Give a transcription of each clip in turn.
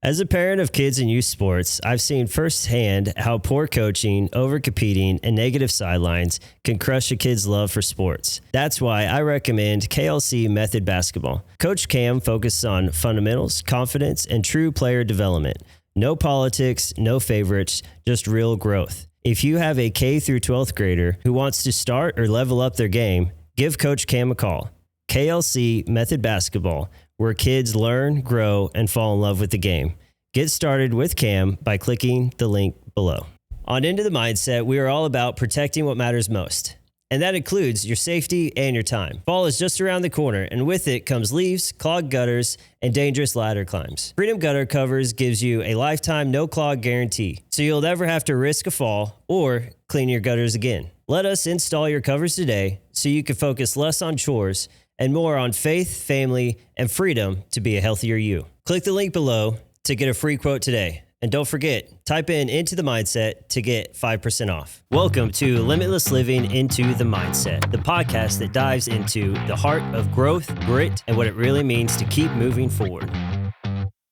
As a parent of kids in youth sports, I've seen firsthand how poor coaching, overcompeting, and negative sidelines can crush a kid's love for sports. That's why I recommend KLC Method Basketball. Coach Cam focuses on fundamentals, confidence, and true player development. No politics, no favorites, just real growth. If you have a K through 12th grader who wants to start or level up their game, give Coach Cam a call. KLC Method Basketball, where kids learn, grow, and fall in love with the game. Get started with Cam by clicking the link below. On Into the Mindset, we are all about protecting what matters most. And that includes your safety and your time. Fall is just around the corner, and with it comes leaves, clogged gutters, and dangerous ladder climbs. Freedom Gutter Covers gives you a lifetime no-clog guarantee, so you'll never have to risk a fall or clean your gutters again. Let us install your covers today so you can focus less on chores and more on faith, family, and freedom to be a healthier you. Click the link below to get a free quote today. And don't forget, type in Into the Mindset to get 5% off. Welcome to Limitless Living Into the Mindset, the podcast that dives into the heart of growth, grit, and what it really means to keep moving forward.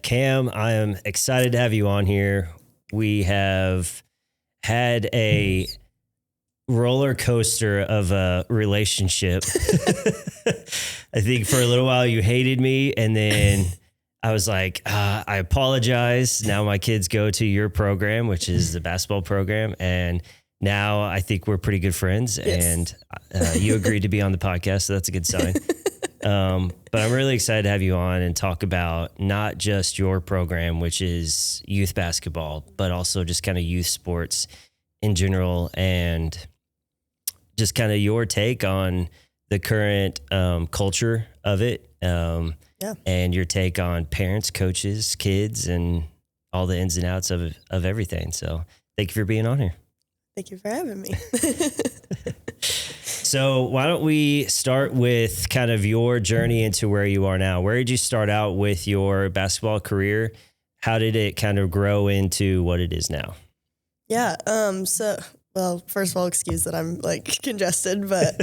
Cam, I am excited to have you on here. We have had a roller coaster of a relationship. I think for a little while you hated me, and then I was like, I apologize. Now my kids go to your program, which is the basketball program. And now I think we're pretty good friends. Yes. And you agreed to be on the podcast, so that's a good sign. But I'm really excited to have you on and talk about not just your program, which is youth basketball, but also just kind of youth sports in general, and just kind of your take on the current culture of it. And your take on parents, coaches, kids, and all the ins and outs of everything. So thank you for being on here. Thank you for having me. So why don't we start with kind of your journey into where you are now? Where did you start out with your basketball career? How did it kind of grow into what it is now? Yeah. Well, first of all, excuse that I'm like congested, but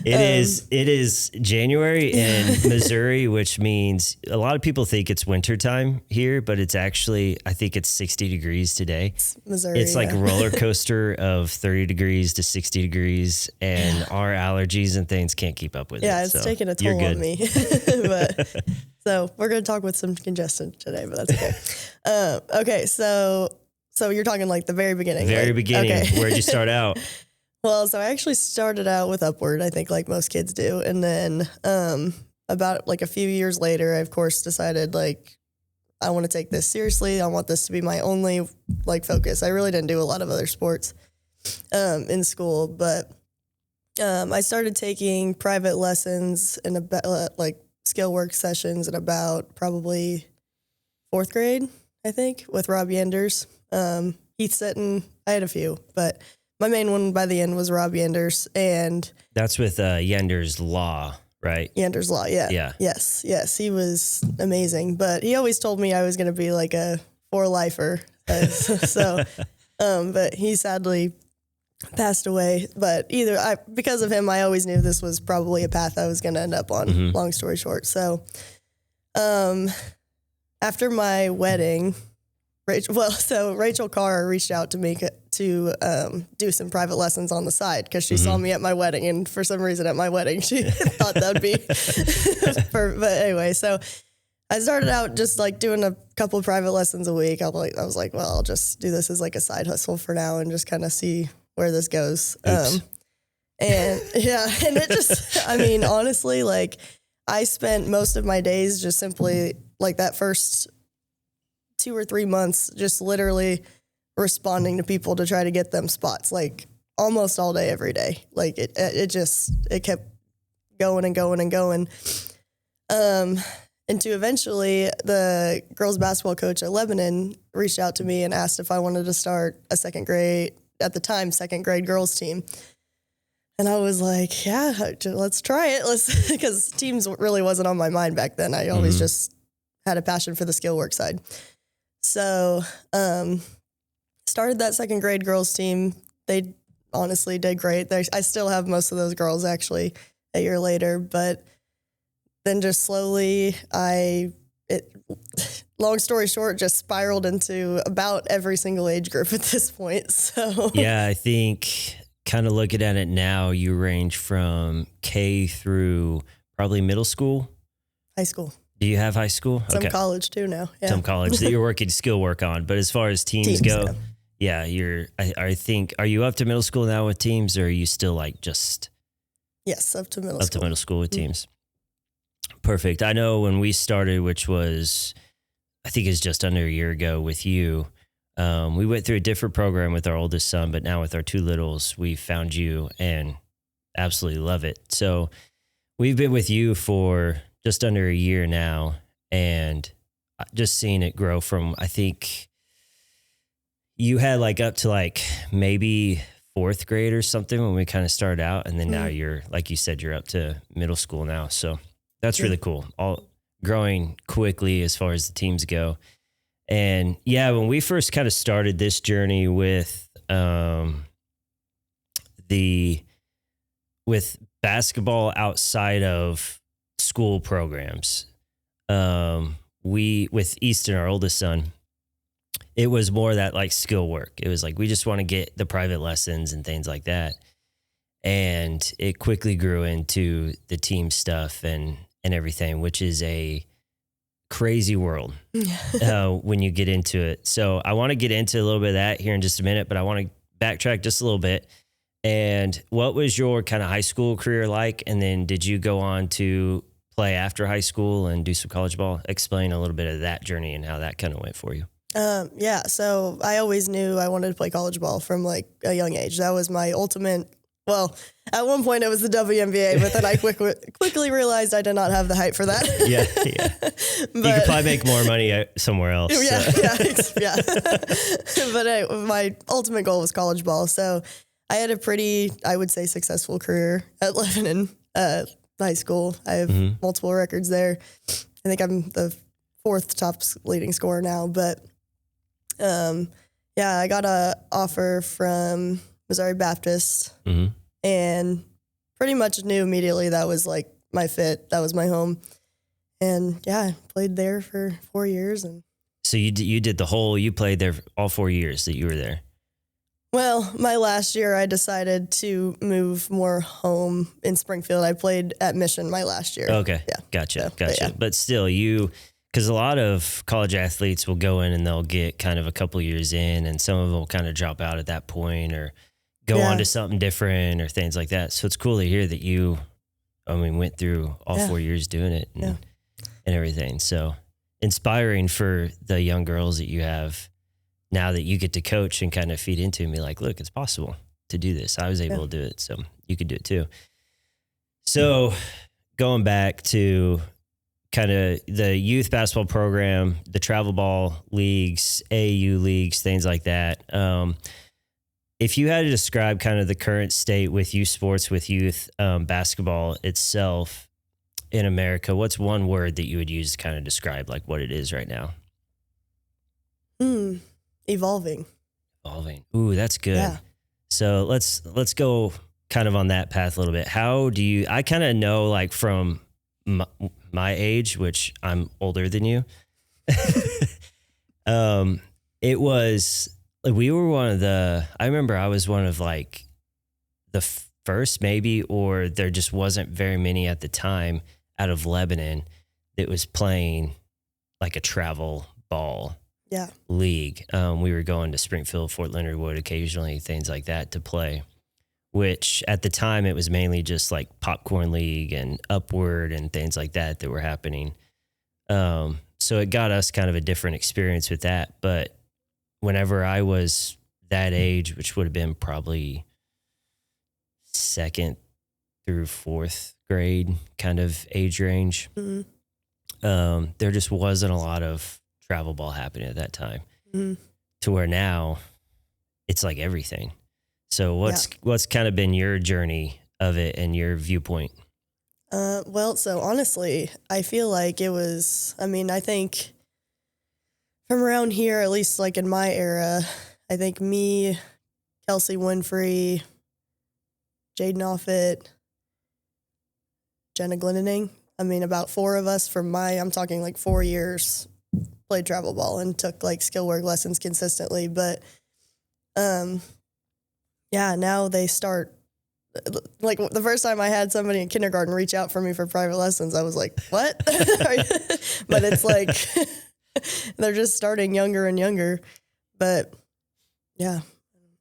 it is January in Missouri, which means a lot of people think it's wintertime here, but it's actually, I think it's 60 degrees today. It's Missouri. It's like a roller coaster of 30 degrees to 60 degrees, and our allergies and things can't keep up with it. Yeah, it's taking a toll on me. But so we're going to talk with some congestion today, but that's okay. Okay, so you're talking like the very beginning. Very beginning. Okay. Where'd you start out? Well, so I actually started out with Upward, I think like most kids do. And then about like a few years later, I of course decided like, I want to take this seriously. I want this to be my only like focus. I really didn't do a lot of other sports in school, but I started taking private lessons and about like skill work sessions in about probably 4th grade, I think, with Rob Yenders. Heath Sitton, I had a few, but my main one by the end was Rob Yenders, and that's with Yenders Law, right? Yenders Law, yeah. Yeah. Yes, he was amazing, but he always told me I was going to be like a 4-lifer. But he sadly passed away, but because of him, I always knew this was probably a path I was going to end up on, long story short. So, after my wedding, Rachel Carr reached out to me to do some private lessons on the side because she saw me at my wedding, and for some reason at my wedding she thought that'd be. But anyway, so I started out just like doing a couple of private lessons a week. I was like, well, I'll just do this as like a side hustle for now and just kind of see where this goes. And it just, I mean, honestly, like I spent most of my days just simply like that first 2 or 3 months, just literally responding to people to try to get them spots, like almost all day, every day. Like it kept going and going and going. And to eventually the girls basketball coach at Lebanon reached out to me and asked if I wanted to start a second grade girls team. And I was like, yeah, let's try it. Because teams really wasn't on my mind back then. I always just had a passion for the skill work side. So, started that second grade girls team. They honestly did great. I still have most of those girls actually a year later, but then just slowly it long story short, just spiraled into about every single age group at this point. So Yeah, I think kind of looking at it now, you range from K through probably middle school. high school, Do you have high school? some college too now. Yeah. Some college that you're working skill work on. But as far as teams go, I think, are you up to middle school now with teams, or are you still like just Yes, up to middle up school. to middle school with teams? Perfect. I know when we started, which was, I think it's just under a year ago with you, we went through a different program with our oldest son, but now with our two littles, we found you and absolutely love it. So we've been with you for just under a year now, and just seeing it grow from, I think you had like up to like maybe fourth grade or something when we kind of started out. And then now you're, like you said, you're up to middle school now. So that's really cool. All growing quickly as far as the teams go. And yeah, when we first kind of started this journey with with basketball outside of school programs, we with Easton, our oldest son, it was more that like skill work. It was like we just want to get the private lessons and things like that. And it quickly grew into the team stuff and everything, which is a crazy world when you get into it. So I want to get into a little bit of that here in just a minute, but I want to backtrack just a little bit. And what was your kind of high school career like? And then did you go on to play after high school and do some college ball? Explain a little bit of that journey and how that kind of went for you. Yeah, so I always knew I wanted to play college ball from like a young age. That was my ultimate. Well, at one point it was the WNBA, but then I quickly realized I did not have the height for that. Yeah. You could probably make more money somewhere else. Yeah. But my ultimate goal was college ball. So I had a pretty, I would say, successful career at Lebanon high school. I have multiple records there. I think I'm the fourth top leading scorer now. But I got a offer from Missouri Baptist and pretty much knew immediately that was like my fit. That was my home. And yeah, I played there for 4 years. And so you played there all 4 years that you were there. Well, my last year I decided to move more home in Springfield. I played at Mission my last year. Okay. Yeah. Gotcha. But still because a lot of college athletes will go in and they'll get kind of a couple years in, and some of them will kind of drop out at that point or go on to something different or things like that. So it's cool to hear that you, went through all 4 years doing it and everything. So inspiring for the young girls that you have now that you get to coach and kind of feed into and be like, look, it's possible to do this. I was able to do it, so you could do it too. So going back to kind of the youth basketball program, the travel ball leagues, AAU leagues, things like that. If you had to describe kind of the current state with youth sports, with youth basketball itself in America, what's one word that you would use to kind of describe like what it is right now? Evolving. Ooh, that's good. Yeah. So let's go kind of on that path a little bit. I kind of know like from my age, which I'm older than you. It was like I remember I was one of like the first maybe, or there just wasn't very many at the time out of Lebanon that was playing like a travel ball league. We were going to Springfield, Fort Leonard Wood occasionally, things like that to play, which at the time it was mainly just like Popcorn League and Upward and things like that were happening. So it got us kind of a different experience with that. But whenever I was that age, which would have been probably second through fourth grade kind of age range, there just wasn't a lot of travel ball happening at that time to where now it's like everything. So what's kind of been your journey of it and your viewpoint? So honestly, I feel like it was, I think from around here, at least like in my era, I think me, Kelsey Winfrey, Jaden Offit, Jenna Glendening, about four of us from I'm talking like 4 years played travel ball and took like skill work lessons consistently. But yeah, now they start, like the first time I had somebody in kindergarten reach out for me for private lessons, I was like, what? But it's like, they're just starting younger and younger. But yeah.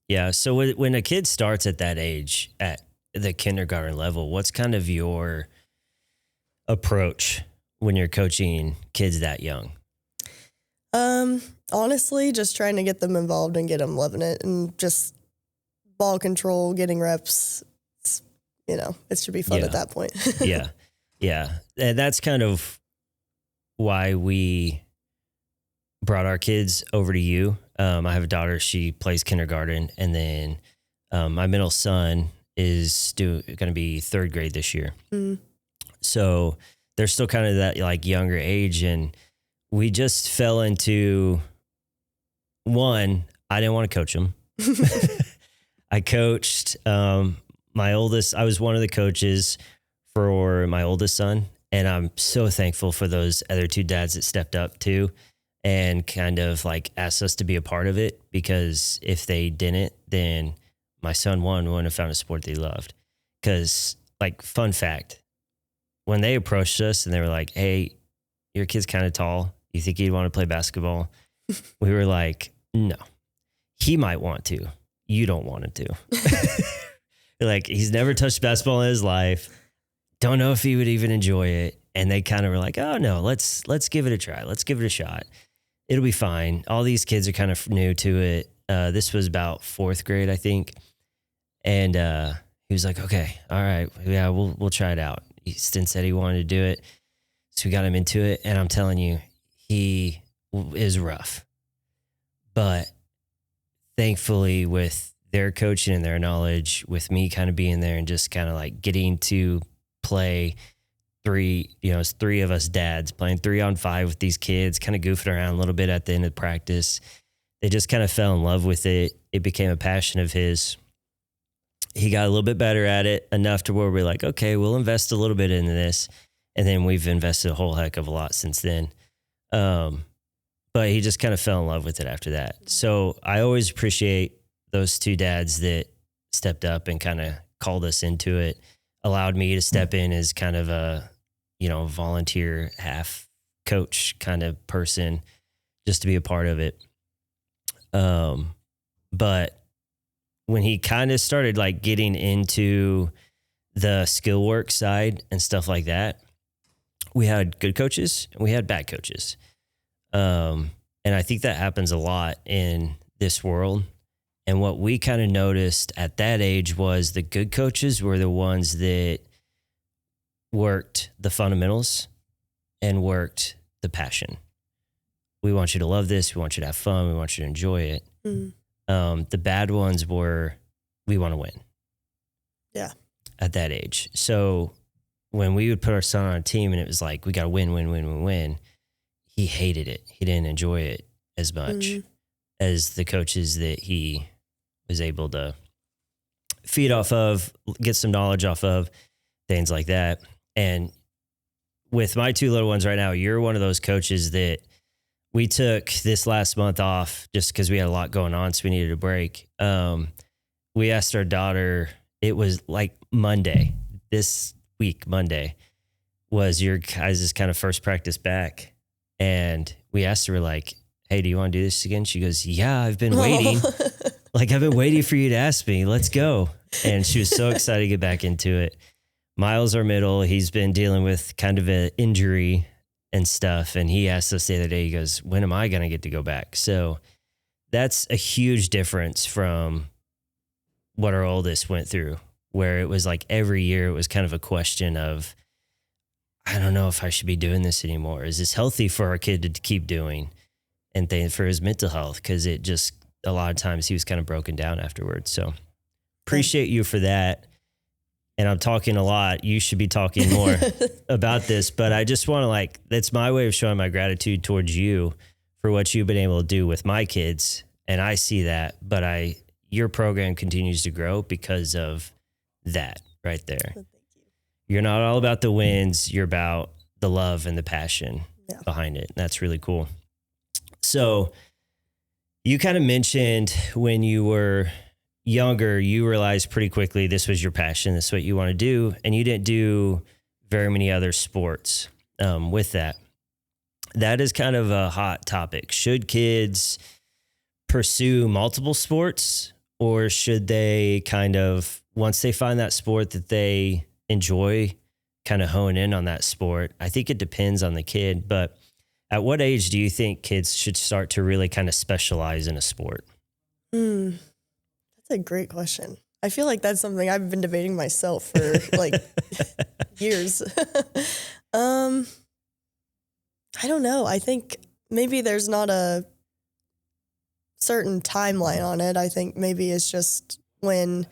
Yeah. So when a kid starts at that age, at the kindergarten level, what's kind of your approach when you're coaching kids that young? Honestly, just trying to get them involved and get them loving it, and just ball control, getting reps. It should be fun at that point. Yeah. Yeah. And that's kind of why we brought our kids over to you. I have a daughter, she plays kindergarten, and then my middle son is going to be third grade this year. Mm. So they're still kind of that like younger age, and we just fell into one. I didn't want to coach them. I coached my oldest. I was one of the coaches for my oldest son, and I'm so thankful for those other two dads that stepped up too and kind of like asked us to be a part of it, because if they didn't, then my son wouldn't have found a sport that he loved. Because, like, fun fact, when they approached us and they were like, hey, your kid's kind of tall, you think he'd want to play basketball? We were like, no, he might want to. You don't want him to. Like, he's never touched basketball in his life. Don't know if he would even enjoy it. And they kind of were like, oh no, let's give it a try. Let's give it a shot. It'll be fine. All these kids are kind of new to it. This was about fourth grade, I think. And he was like, okay, all right. Yeah, we'll try it out. Stin said he wanted to do it. So we got him into it. And I'm telling you, he is rough. But thankfully, with their coaching and their knowledge, with me kind of being there and just kind of like getting to play it's three of us dads playing 3-on-5 with these kids, kind of goofing around a little bit at the end of practice. They just kind of fell in love with it. It became a passion of his. He got a little bit better at it, enough to where we're like, okay, we'll invest a little bit into this. And then we've invested a whole heck of a lot since then. But he just kind of fell in love with it after that. So I always appreciate those two dads that stepped up and kind of called us into it, allowed me to step in as kind of a, volunteer half coach kind of person, just to be a part of it. But when he kind of started like getting into the skill work side and stuff like that, we had good coaches and we had bad coaches. And I think that happens a lot in this world. And what we kind of noticed at that age was the good coaches were the ones that worked the fundamentals and worked the passion. We want you to love this. We want you to have fun. We want you to enjoy it. Mm. The bad ones were, we want to win. Yeah. At that age. So when we would put our son on a team and it was like, we got to win, he hated it. He didn't enjoy it as much as the coaches that he was able to feed off of, get some knowledge off of, things like that. And with my two little ones right now, you're one of those coaches that we took this last month off just because we had a lot going on, so we needed a break. We asked our daughter, it was like Monday, this week, Monday, was your guys' kind of first practice back. And we asked her, like, hey, do you want to do this again? She goes, yeah, I've been waiting. Like, I've been waiting for you to ask me. Let's go. And she was so excited to get back into it. Miles, our middle, he's been dealing with kind of an injury and stuff. And he asked us the other day, he goes, when am I going to get to go back? So that's a huge difference from what our oldest went through, where it was like every year it was kind of a question of, I don't know if I should be doing this anymore. Is this healthy for our kid to keep doing? And for his mental health, because it just, a lot of times he was kind of broken down afterwards. So appreciate you for that. And I'm talking a lot. You should be talking more about this, but I just want to that's my way of showing my gratitude towards you for what you've been able to do with my kids. And I see that, but your program continues to grow because of that right there. Thank you. You're not all about the wins. You're about the love and the passion behind it. And that's really cool. So you kind of mentioned when you were younger, you realized pretty quickly this was your passion. This is what you want to do. And you didn't do very many other sports with that. That is kind of a hot topic. Should kids pursue multiple sports, or should they kind of, once they find that sport that they enjoy, kind of hone in on that sport? I think it depends on the kid, but at what age do you think kids should start to really kind of specialize in a sport? That's a great question. I feel like that's something I've been debating myself for like years. I don't know. I think maybe there's not a certain timeline on it. I think maybe it's just when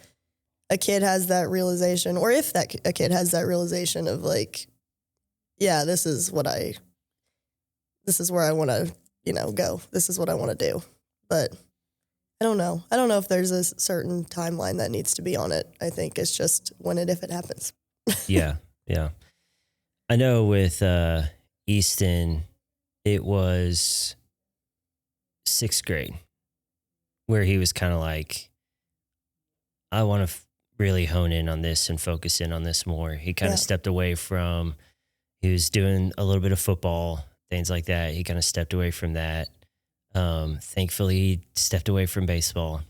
a kid has that realization, or if a kid has that realization of like, yeah, this is where I want to, go. This is what I want to do. But I don't know. I don't know if there's a certain timeline that needs to be on it. I think it's just if it happens. Yeah. I know with Easton, it was 6th grade where he was kind of like, I want to really hone in on this and focus in on this more. He kind of stepped away from, he was doing a little bit of football, things like that. He kind of stepped away from that. Thankfully, he stepped away from baseball.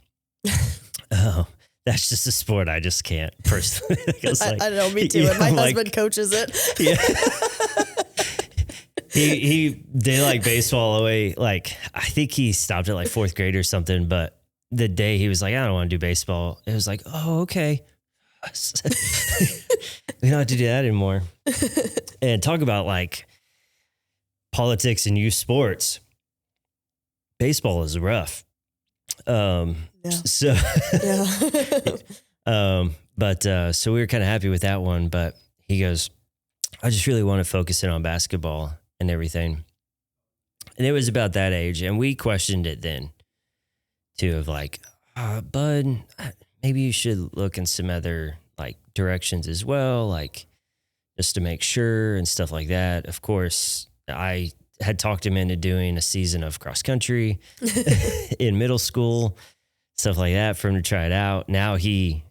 That's just a sport I just can't personally. I don't know, me too. And my husband coaches it. Yeah. He did like baseball away. Like, I think he stopped at like 4th grade or something, but the day he was like, I don't want to do baseball, it was like, oh, okay. We don't have to do that anymore. And talk about like politics and youth sports. Baseball is rough. So we were kind of happy with that one, but he goes, I just really want to focus in on basketball and everything. And it was about that age. And we questioned it then too, of like, bud, maybe you should look in some other like directions as well, like just to make sure and stuff like that. Of course, I had talked him into doing a season of cross country in middle school, stuff like that, for him to try it out. Now he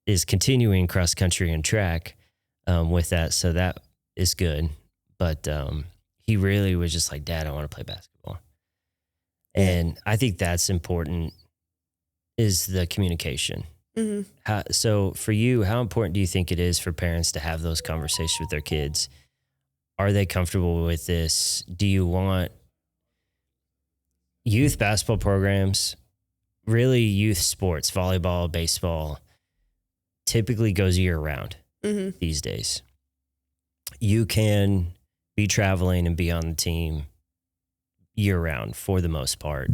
is continuing cross country and track with that. So that is good. But he really was just like, Dad, I want to play basketball. And I think that's important, is the communication. Mm-hmm. So for you, how important do you think it is for parents to have those conversations with their kids? Are they comfortable with this? Do you want youth basketball programs, really youth sports, volleyball, baseball, typically goes year round these days. You can be traveling and be on the team year round for the most part.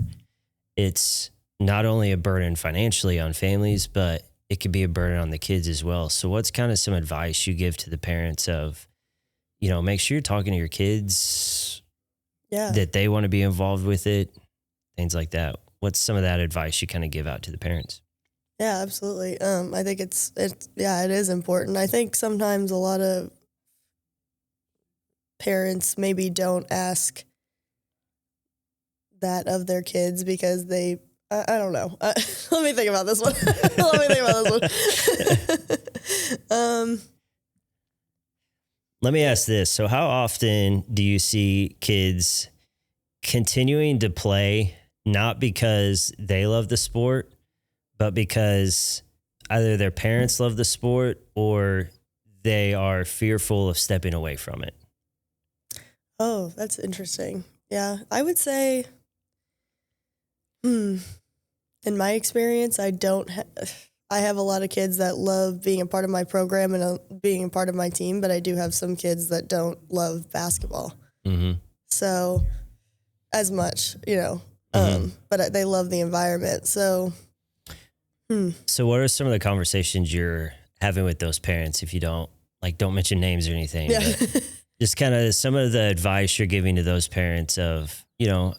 It's not only a burden financially on families, but it could be a burden on the kids as well. So what's kind of some advice you give to the parents of, make sure you're talking to your kids, that they want to be involved with it, things like that. What's some of that advice you kind of give out to the parents? Yeah, absolutely. I think it is important. I think sometimes a lot of parents maybe don't ask that of their kids because they, I don't know. Let me think about this one. Let me ask this. So how often do you see kids continuing to play, not because they love the sport, but because either their parents love the sport or they are fearful of stepping away from it? Oh, that's interesting. Yeah, I would say, in my experience, I have a lot of kids that love being a part of my program and being a part of my team, but I do have some kids that don't love basketball. Mm-hmm. So as much, but they love the environment. So, So what are some of the conversations you're having with those parents? If you don't mention names or anything, but just kind of some of the advice you're giving to those parents of,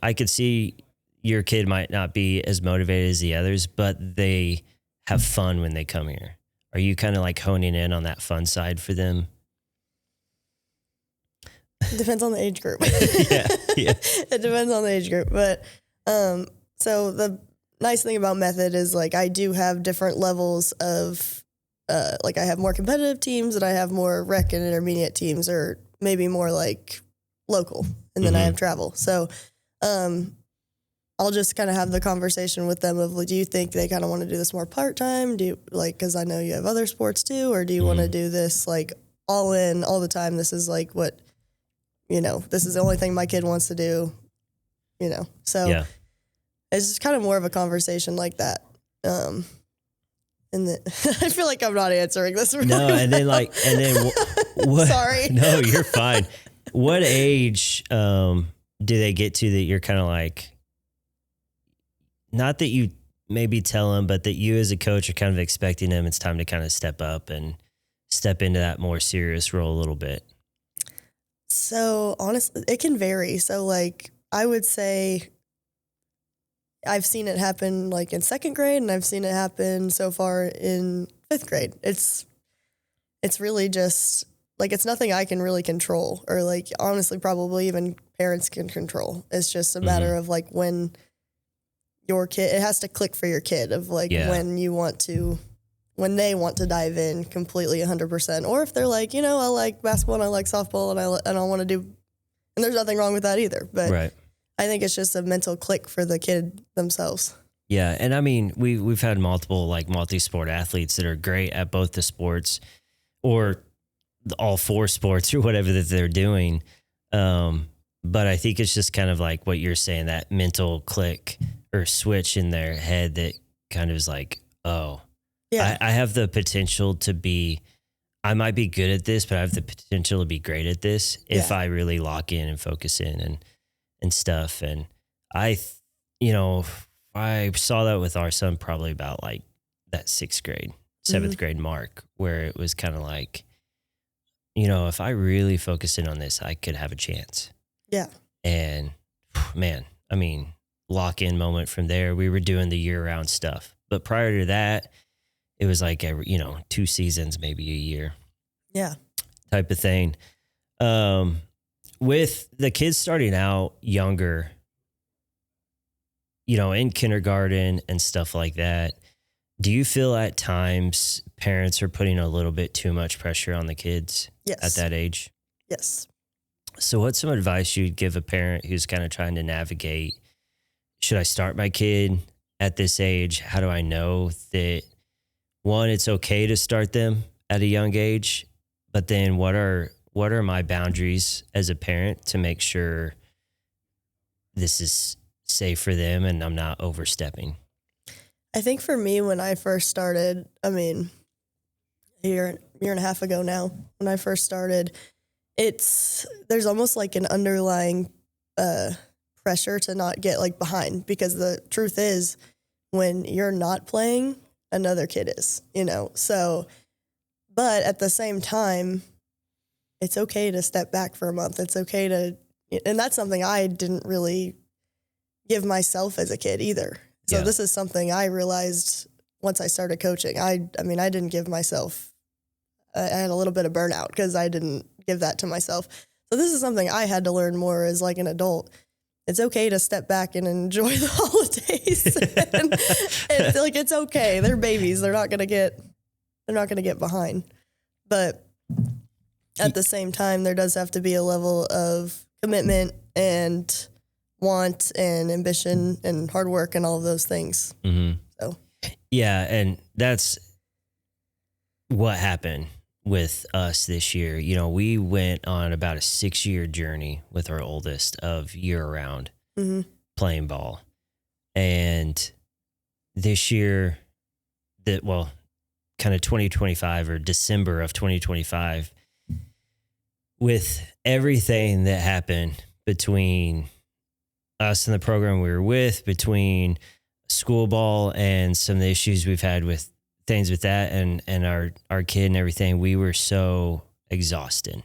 I could see your kid might not be as motivated as the others, but they have fun when they come here. Are you kind of like honing in on that fun side for them? Depends on the age group. Yeah. It depends on the age group. But so the nice thing about Method is like I do have different levels of like I have more competitive teams and I have more rec and intermediate teams, or maybe more like local, and then I have travel. So I'll just kind of have the conversation with them of, do you think they kind of want to do this more part-time? Do you like, cause I know you have other sports too, or do you want to do this like all in all the time? This is like what, this is the only thing my kid wants to do, so Yeah. it's just kind of more of a conversation like that. And then I feel like I'm not answering this. Really No. And then what? Sorry. No, you're fine. What age do they get to that you're kind of like, not that you maybe tell them, but that you as a coach are kind of expecting them, it's time to kind of step up and step into that more serious role a little bit? So honestly, it can vary. So like, I would say I've seen it happen like in second grade, and I've seen it happen so far in fifth grade. It's really just like, it's nothing I can really control, or like, honestly, probably even parents can control. It's just a matter of like when your kid, it has to click for your kid of like when they want to dive in completely 100%, or if they're like, I like basketball and I like softball and I want to do, and there's nothing wrong with that either. But Right. I think it's just a mental click for the kid themselves. Yeah. And I mean, we've had multiple like multi-sport athletes that are great at both the sports or all four sports or whatever that they're doing. But I think it's just kind of like what you're saying, that mental click or switch in their head that kind of is like, oh, Yeah. I have the potential to be, I might be good at this, but I have the potential to be great at this if I really lock in and focus in and stuff. And I saw that with our son probably about like that 6th grade, 7th grade mark, where it was kind of like, if I really focus in on this, I could have a chance. Yeah. And man, I mean, lock in moment from there. We were doing the year round stuff, but prior to that, it was like every, 2 seasons, maybe a year. Yeah. Type of thing. With the kids starting out younger, in kindergarten and stuff like that, do you feel at times parents are putting a little bit too much pressure on the kids at that age? Yes. So what's some advice you'd give a parent who's kind of trying to navigate, should I start my kid at this age? How do I know that, one, it's okay to start them at a young age, but then what are my boundaries as a parent to make sure this is safe for them and I'm not overstepping? I think for me, when I first started, I mean, a year and a half ago now, when I first started, there's almost like an underlying pressure to not get like behind, because the truth is when you're not playing, another kid is, so, but at the same time, it's okay to step back for a month. It's okay to, and that's something I didn't really give myself as a kid either. So this is something I realized once I started coaching. I mean, I didn't give myself, I had a little bit of burnout because I didn't give that to myself. So this is something I had to learn more as like an adult. It's okay to step back and enjoy the holidays. and like, it's okay. They're babies. They're not going to get behind. But at the same time, there does have to be a level of commitment and want and ambition and hard work and all of those things. Mm-hmm. So, yeah. And that's what happened with us this year. We went on about a 6-year journey with our oldest of year round playing ball. And this year kind of 2025 or December of 2025, with everything that happened between us and the program we were with, between school ball and some of the issues we've had with things with that and our kid and everything, we were so exhausted.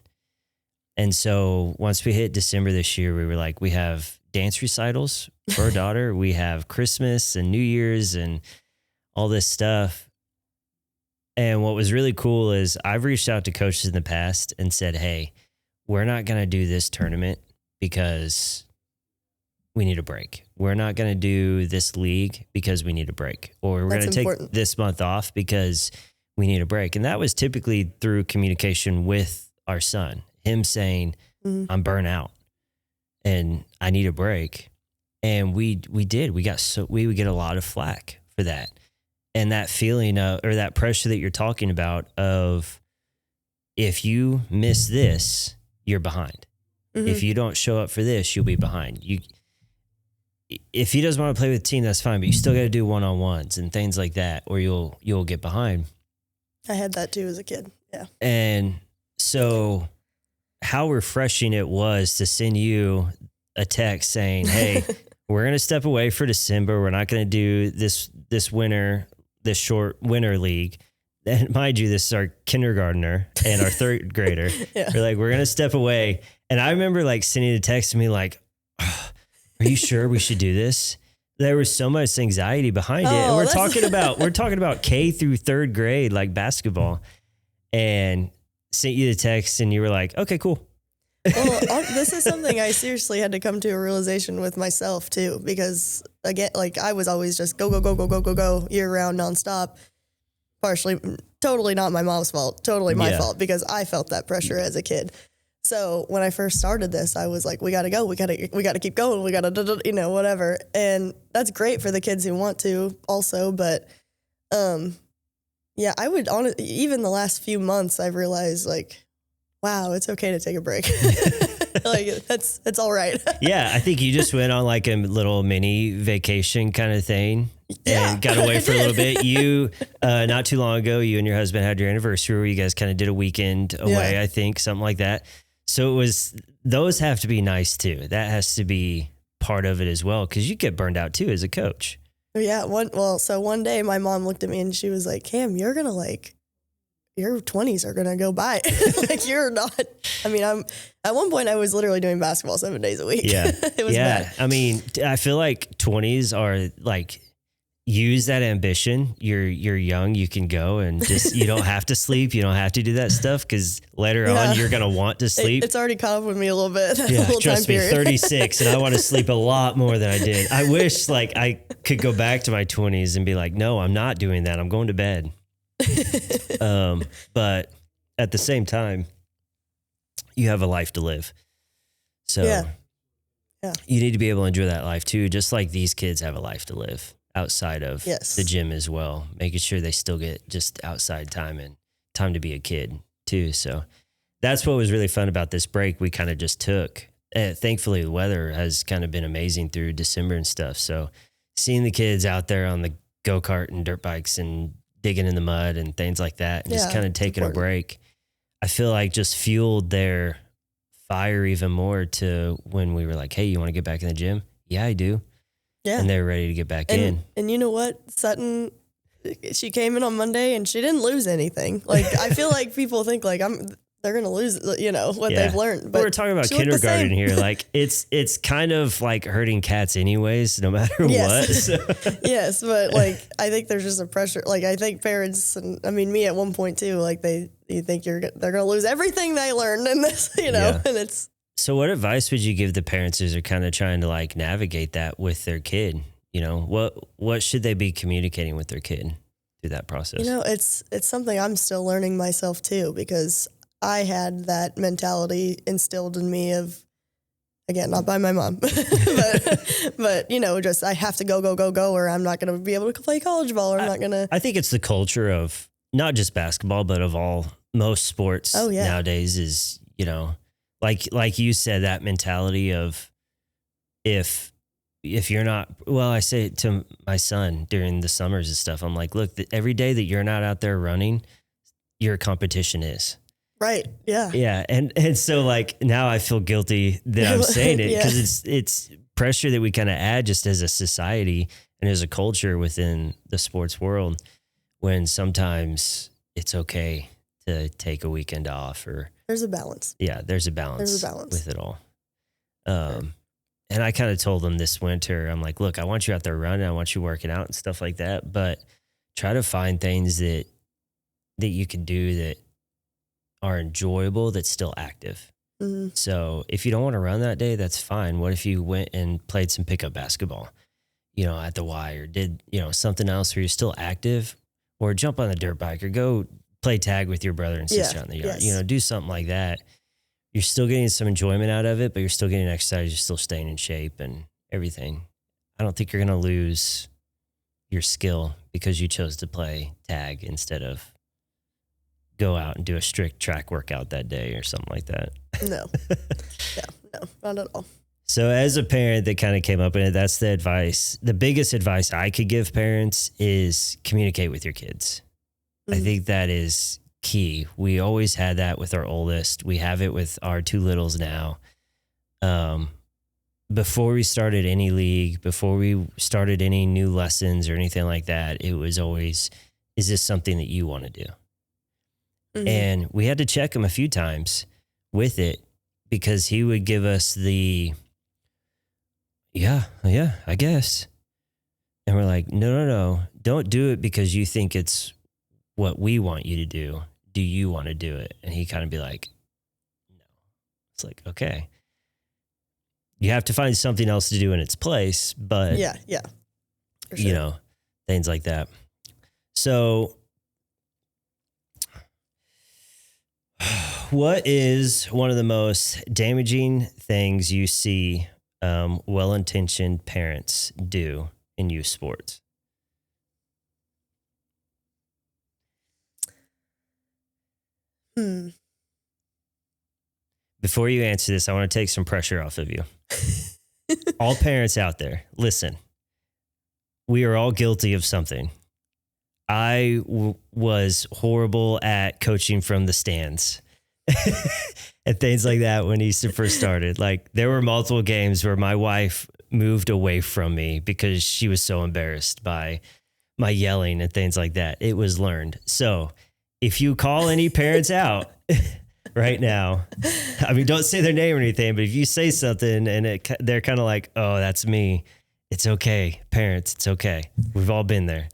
And so once we hit December this year, we were like, we have dance recitals for our daughter. We have Christmas and New Year's and all this stuff. And what was really cool is I've reached out to coaches in the past and said, hey, we're not going to do this tournament because we need a break. We're not going to do this league because we need a break. Or we're going to take this month off because we need a break. And that was typically through communication with our son, him saying, I'm burnt out and I need a break. And we did. We would get a lot of flack for that. And that feeling of, or that pressure that you're talking about of, if you miss this, you're behind. If you don't show up for this, you'll be behind. If he doesn't want to play with the team, that's fine, but you still got to do one-on-ones and things like that, or you'll get behind. I had that too as a kid. Yeah. And so how refreshing it was to send you a text saying, hey, we're going to step away for December. We're not going to do this short winter league. And mind you, this is our kindergartner and our third grader. Yeah. We're going to step away. And I remember sending a text to me oh, are you sure we should do this? There was so much anxiety behind it. And we're talking about K through third grade, basketball, and sent you the text and you were like, okay, cool. Well, this is something I seriously had to come to a realization with myself too, because again, I was always just go year round nonstop. Partially, totally not my mom's fault, totally my fault, because I felt that pressure as a kid. So when I first started this, I was like, we got to go, we got to keep going, we got to, whatever. And that's great for the kids who want to also. But, I would even the last few months, I've realized wow, it's okay to take a break. That's all right. Yeah. I think you just went on a little mini vacation kind of thing and got away for a little bit. You, not too long ago, you and your husband had your anniversary where you guys kind of did a weekend away, I think, something like that. So those have to be nice too. That has to be part of it as well, because you get burned out too as a coach. Yeah. So one day my mom looked at me and she was like, Cam, you're going to your 20s are going to go by. You're not, at one point I was literally doing basketball 7 days a week. Yeah. It was bad. I feel 20s are use that ambition. You're young, you can go and just, you don't have to sleep. You don't have to do that stuff because later on you're going to want to sleep. It's already caught up with me a little bit. Yeah, trust me, 36 and I want to sleep a lot more than I did. I wish I could go back to my 20s and be no, I'm not doing that. I'm going to bed. But at the same time, you have a life to live. So you need to be able to enjoy that life too. Just like these kids have a life to live outside of the gym as well, making sure they still get just outside time and time to be a kid too. So that's what was really fun about this break we kind of just took. Thankfully, the weather has kind of been amazing through December and stuff. So seeing the kids out there on the go-kart and dirt bikes and digging in the mud and things like that, and just kind of taking a break, I feel just fueled their fire even more to when we were hey, you want to get back in the gym? Yeah, I do. Yeah. And they're ready to get back in. And you know what? Sutton, she came in on Monday and she didn't lose anything. I feel people think they're going to lose, what they've learned. But we're talking about kindergarten here. It's kind of herding cats anyways, no matter what. So. Yes. But I think there's just a pressure. I think parents, and me at one point too, you think they're going to lose everything they learned in this, and it's. So what advice would you give the parents who are kind of trying to navigate that with their kid? What should they be communicating with their kid through that process? It's something I'm still learning myself too, because I had that mentality instilled in me of, again, not by my mom, but just I have to go, or I'm not going to be able to play college ball, or I'm not going to. I think it's the culture of not just basketball, but of most sports nowadays is, like you said, that mentality of if you're not, I say it to my son during the summers and stuff. I'm look, every day that you're not out there running, your competition is. Right. Yeah. Yeah. And so now I feel guilty that I'm saying it because it's pressure that we kind of add just as a society and as a culture within the sports world, when sometimes it's okay to take a weekend off, or there's a balance. Yeah. There's a balance with it all. And I kind of told them this winter, I'm look, I want you out there running. I want you working out and stuff like that, but try to find things that you can do that are enjoyable, that's still active. Mm-hmm. So if you don't want to run that day, that's fine. What if you went and played some pickup basketball, at the Y, or did, something else where you're still active, or jump on the dirt bike, or go play tag with your brother and sister on the yard, Yes. do something like that. You're still getting some enjoyment out of it, but you're still getting exercise. You're still staying in shape and everything. I don't think you're going to lose your skill because you chose to play tag instead of go out and do a strict track workout that day or something like that. No, not at all. So as a parent that kind of came up in it, that's the advice. The biggest advice I could give parents is communicate with your kids. I think that is key. We always had that with our oldest. We have it with our two littles now. Before we started any league, before we started any new lessons or anything like that, it was always, is this something that you want to do? Mm-hmm. And we had to check him a few times with it because he would give us the, yeah, I guess. And we're like, no, don't do it because you think it's what we want you to do. Do you want to do it? And he kind of be like, no. It's like, okay. You have to find something else to do in its place, but Yeah. For sure. Things like that. So what is one of the most damaging things you see well-intentioned parents do in youth sports? Before you answer this, I want to take some pressure off of you. All parents out there, listen. We are all guilty of something. I was horrible at coaching from the stands and things like that when Easton first started. Like, there were multiple games where my wife moved away from me because she was so embarrassed by my yelling and things like that. It was learned. So if you call any parents out right now, I mean, don't say their name or anything, but if you say something and they're kind of like, oh, that's me. It's okay. Parents, it's okay. We've all been there.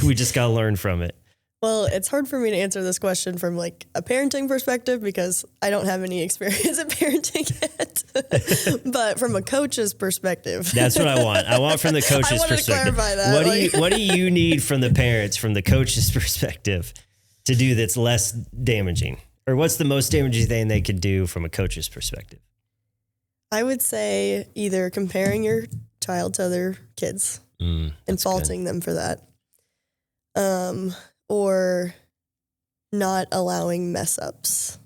We just got to learn from it. Well, it's hard for me to answer this question from like a parenting perspective because I don't have any experience in parenting yet. But from a coach's perspective, that's what I want. I want from the coach's perspective. To clarify that. What do you need from the parents, from the coach's perspective, to do that's less damaging? Or what's the most damaging thing they could do from a coach's perspective? I would say either comparing your child to other kids and faulting them for that. Or not allowing mess ups.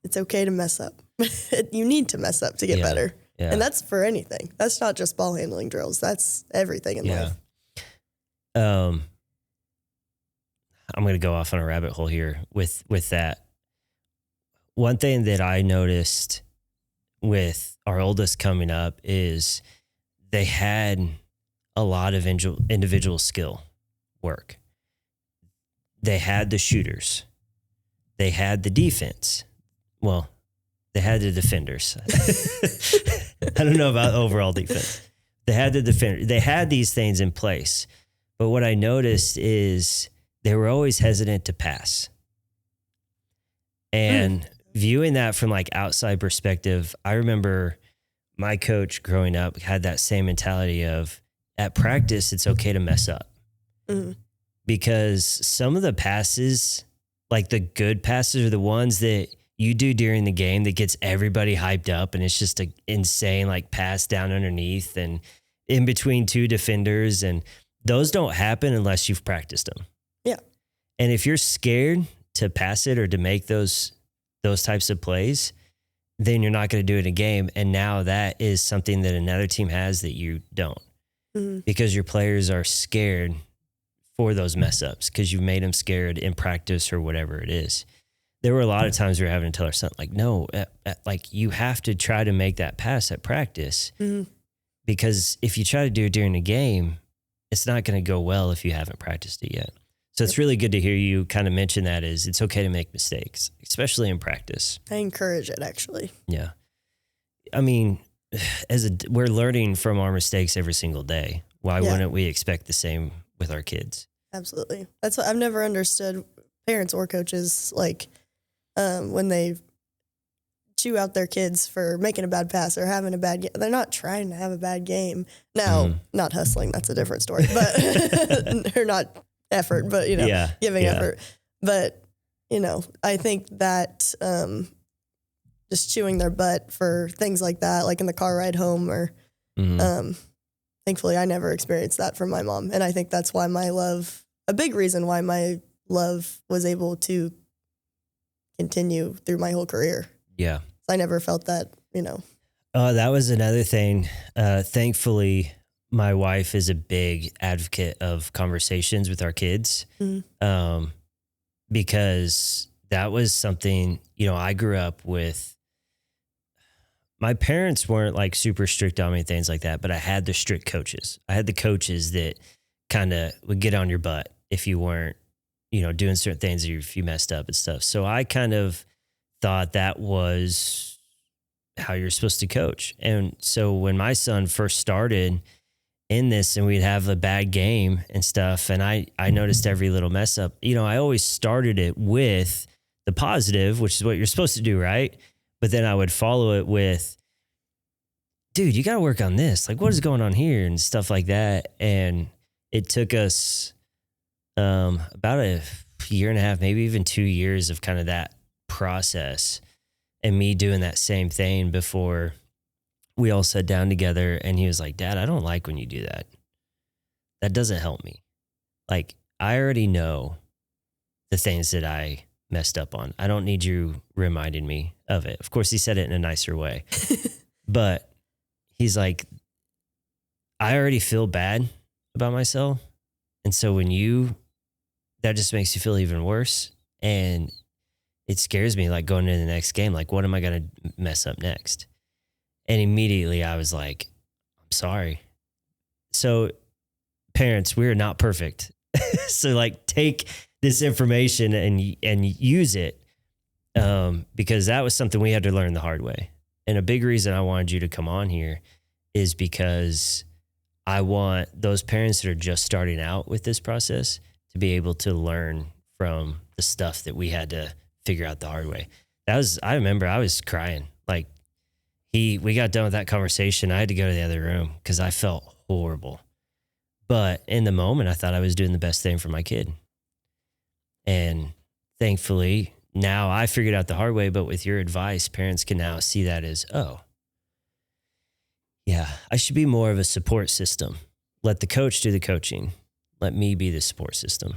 It's okay to mess up. You need to mess up to get better. Yeah. And that's for anything. That's not just ball handling drills. That's everything in life. I'm going to go off on a rabbit hole here with that. One thing that I noticed with our oldest coming up is they had a lot of individual skill work. They had the shooters. They had the defense. Well, they had the defenders. I don't know about overall defense. They had the defender. They had these things in place. But what I noticed is they were always hesitant to pass. And viewing that from like outside perspective, I remember my coach growing up had that same mentality of at practice, it's okay to mess up. Mm-hmm. Because some of the passes, like the good passes, are the ones that you do during the game that gets everybody hyped up, and it's just an insane like pass down underneath and in between two defenders, and those don't happen unless you've practiced them. Yeah. And if you're scared to pass it or to make those types of plays, then you're not going to do it in a game. And now that is something that another team has that you don't, because your players are scared for those mess ups because you've made them scared in practice or whatever it is. There were a lot of times we were having to tell our son, like, no, like you have to try to make that pass at practice, because if you try to do it during the game, it's not going to go well if you haven't practiced it yet. So it's really good to hear you kind of mention that is it's okay to make mistakes, especially in practice. I encourage it, actually. Yeah. I mean, we're learning from our mistakes every single day. Why wouldn't we expect the same with our kids? Absolutely. That's what I've never understood, parents or coaches, like when they chew out their kids for making a bad pass or having a bad game. They're not trying to have a bad game. Now, not hustling, that's a different story, but they're not effort, but, giving effort. But, I think that just chewing their butt for things like that, like in the car ride home or thankfully I never experienced that from my mom. And I think that's why a big reason why my love was able to continue through my whole career. Yeah. I never felt that, That was another thing. Thankfully, my wife is a big advocate of conversations with our kids. Because that was something, I grew up with. My parents weren't like super strict on me and things like that, but I had the strict coaches. I had the coaches that kind of would get on your butt if you weren't, doing certain things or if you messed up and stuff. So I kind of thought that was how you're supposed to coach. And so when my son first started in this and we'd have a bad game and stuff, and I noticed every little mess up, I always started it with the positive, which is what you're supposed to do, right? But then I would follow it with, dude, you got to work on this. Like, what is going on here and stuff like that. And it took us about a year and a half, maybe even 2 years of kind of that process and me doing that same thing before we all sat down together. And he was like, Dad, I don't like when you do that. That doesn't help me. Like, I already know the things that I messed up on. I don't need you reminding me of it. Of course, he said it in a nicer way, but he's like, I already feel bad about myself. And so that just makes you feel even worse. And it scares me, like going into the next game, like, what am I going to mess up next? And immediately I was like, I'm sorry. So parents, we're not perfect. So like take this information and use it because that was something we had to learn the hard way. And a big reason I wanted you to come on here is because I want those parents that are just starting out with this process to be able to learn from the stuff that we had to figure out the hard way. I remember I was crying. Like we got done with that conversation. I had to go to the other room because I felt horrible. But in the moment, I thought I was doing the best thing for my kid. And thankfully, now I figured out the hard way, but with your advice, parents can now see that as, oh, yeah, I should be more of a support system. Let the coach do the coaching. Let me be the support system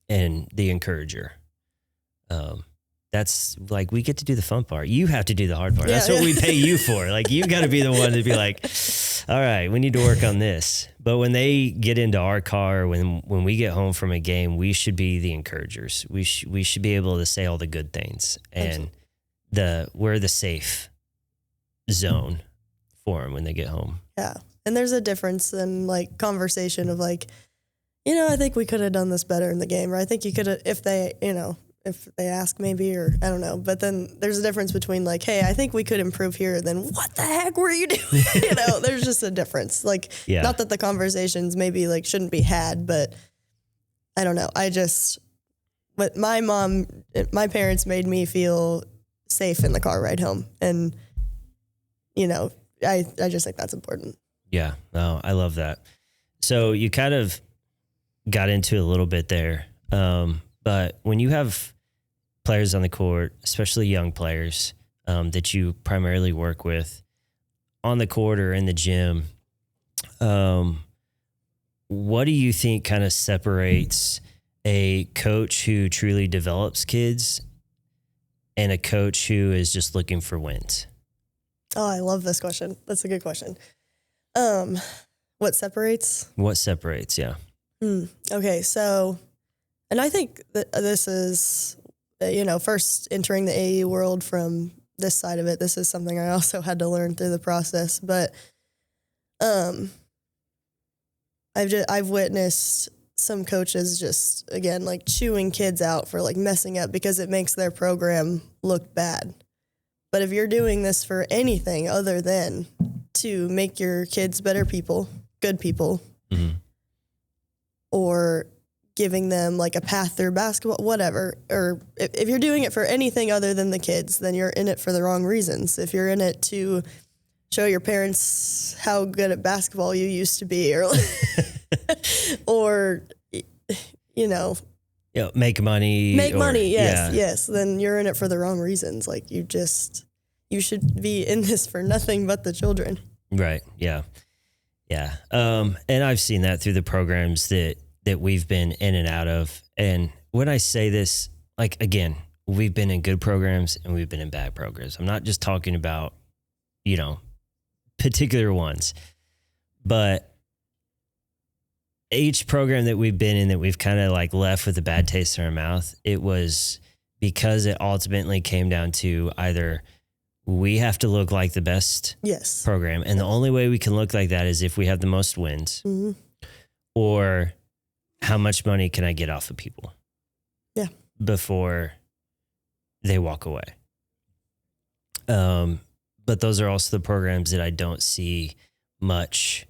and the encourager. That's like, we get to do the fun part. You have to do the hard part. That's what we pay you for. Like, you got to be the one to be like, all right, we need to work on this. But when they get into our car, when we get home from a game, we should be the encouragers. We should be able to say all the good things, and we're the safe zone for them when they get home. Yeah. And there's a difference in like conversation of like, I think we could have done this better in the game, or I think you could have, if they ask maybe, or I don't know. But then there's a difference between like, hey, I think we could improve here. Then what the heck were you doing? There's just a difference. Like, not that the conversations maybe like shouldn't be had, but I don't know. But my parents made me feel safe in the car ride home. And, I just think that's important. Yeah. No, I love that. So you kind of got into it a little bit there. But when you have players on the court, especially young players that you primarily work with on the court or in the gym, what do you think kind of separates a coach who truly develops kids and a coach who is just looking for wins? Oh, I love this question. That's a good question. What separates? What separates, yeah. Okay, so, and I think that this is, first entering the AAU world from this side of it, this is something I also had to learn through the process. But I've witnessed some coaches just, again, like chewing kids out for like messing up because it makes their program look bad. But if you're doing this for anything other than to make your kids better people, good people, or giving them like a path through basketball, whatever. Or if you're doing it for anything other than the kids, then you're in it for the wrong reasons. If you're in it to show your parents how good at basketball you used to be, or or make money. Yes. Then you're in it for the wrong reasons. Like you should be in this for nothing but the children. Right. Yeah. Yeah. And I've seen that through the programs that we've been in and out of. And when I say this, like, again, we've been in good programs and we've been in bad programs. I'm not just talking about, particular ones, but each program that we've been in that we've kind of like left with a bad taste in our mouth, it was because it ultimately came down to either we have to look like the best program. And the only way we can look like that is if we have the most wins, or how much money can I get off of people before they walk away. But those are also the programs that I don't see much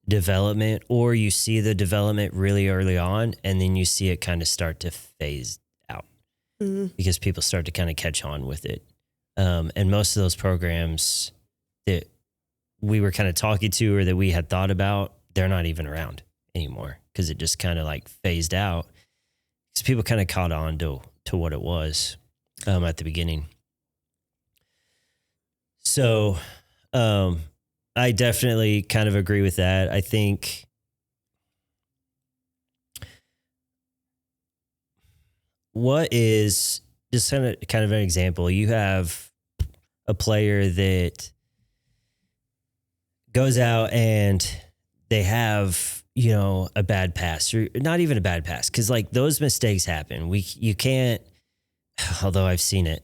development, or you see the development really early on and then you see it kind of start to phase out because people start to kind of catch on with it. And most of those programs that we were kind of talking to or that we had thought about, they're not even around anymore because it just kind of like phased out because people kind of caught on to what it was at the beginning. So I definitely kind of agree with that. I think what is just kind of an example, you have a player that goes out and they have, a bad pass, or not even a bad pass, because like those mistakes happen. You can't, although I've seen it,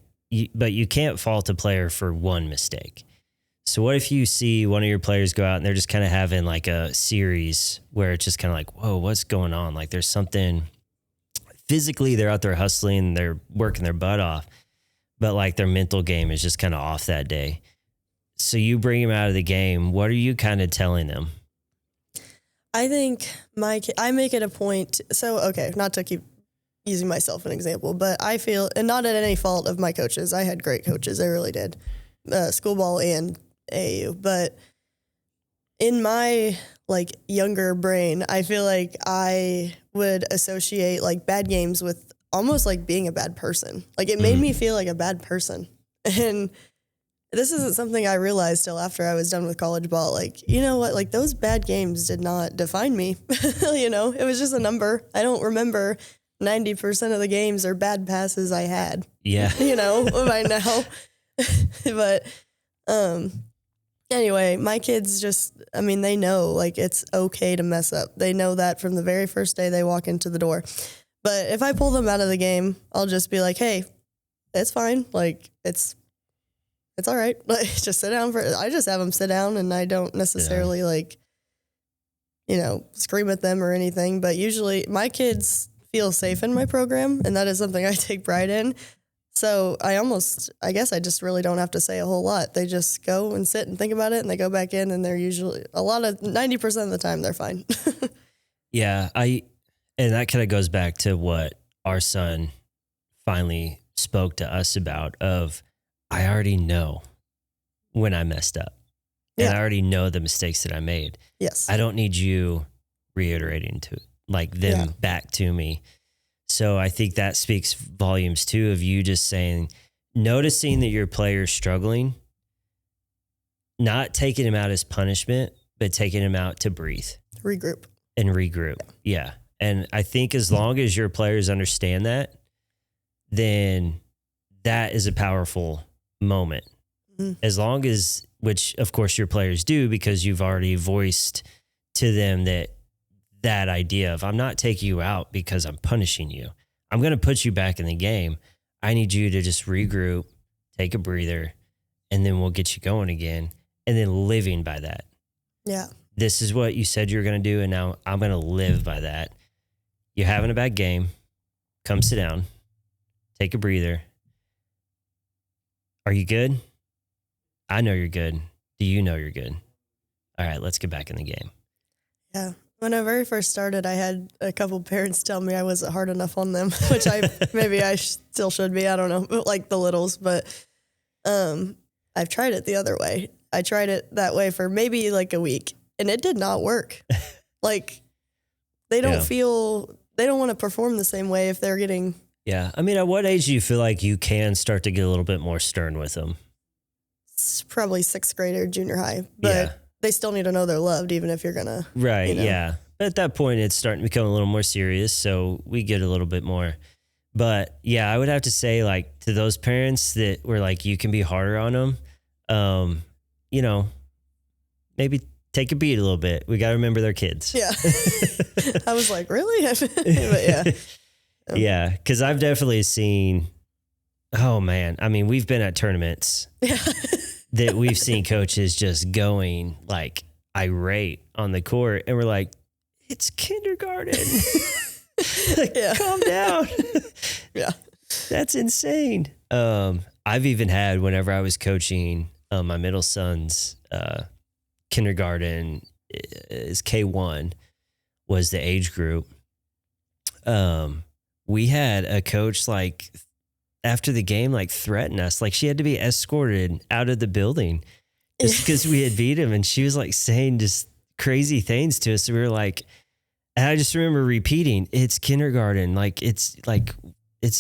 but you can't fault a player for one mistake. So what if you see one of your players go out and they're just kind of having like a series where it's just kind of like, whoa, what's going on? Like there's something physically, they're out there hustling, they're working their butt off, but like their mental game is just kind of off that day. So you bring them out of the game. What are you kind of telling them? I think I make it a point. So, okay, not to keep using myself an example, but I feel, and not at any fault of my coaches. I had great coaches. I really did. School ball and AAU. But in my like younger brain, I feel like I would associate like bad games with almost like being a bad person. Like it made me feel like a bad person. And this isn't something I realized till after I was done with college ball. Like, you know what? Like those bad games did not define me. It was just a number. I don't remember 90% of the games or bad passes I had. Yeah. By now. But anyway, my kids they know like it's okay to mess up. They know that from the very first day they walk into the door. But if I pull them out of the game, I'll just be like, hey, it's fine. Like it's all right. Like just sit down I just have them sit down, and I don't necessarily scream at them or anything. But usually my kids feel safe in my program, and that is something I take pride in. So I guess I just really don't have to say a whole lot. They just go and sit and think about it, and they go back in, and they're usually 90% of the time they're fine. Yeah. And that kind of goes back to what our son finally spoke to us about of, I already know when I messed up, and I already know the mistakes that I made. Yes. I don't need you reiterating them back to me. So I think that speaks volumes too of you just noticing that your player's struggling, not taking him out as punishment, but taking him out to breathe. Regroup. Yeah. And I think as long as your players understand that, then that is a powerful moment. As long as, which of course your players do, because you've already voiced to them that idea of, I'm not taking you out because I'm punishing you. I'm going to put you back in the game. I need you to just regroup, take a breather, and then we'll get you going again. And then living by that. Yeah. This is what you said you're going to do, and now I'm going to live by that. You're having a bad game. Come sit down. Take a breather. Are you good? I know you're good. Do you know you're good? All right, let's get back in the game. Yeah. When I very first started, I had a couple parents tell me I wasn't hard enough on them, which I still should be. I don't know, but like the littles, but I've tried it the other way. I tried it that way for maybe like a week, and it did not work. Like they don't they don't want to perform the same way if they're getting. Yeah. I mean, at what age do you feel like you can start to get a little bit more stern with them? It's probably 6th grade or junior high, but they still need to know they're loved, even if you're going to. Right. Yeah. But at that point, it's starting to become a little more serious. So we get a little bit more. But yeah, I would have to say, like, to those parents that were like, you can be harder on them, you know, maybe take a beat a little bit. We got to remember their kids. Yeah. I was like, really? But yeah. Yeah. Cause I've definitely seen, oh man, I mean, we've been at tournaments that we've seen coaches just going like irate on the court, and we're like, it's kindergarten. Like, calm down. Yeah. That's insane. I've even had, whenever I was coaching my middle son's kindergarten, is K1 was the age group. We had a coach, like, after the game, like, threaten us. Like, she had to be escorted out of the building just because we had beat him. And she was like saying just crazy things to us. So we were like, and I just remember repeating, it's kindergarten. Like, it's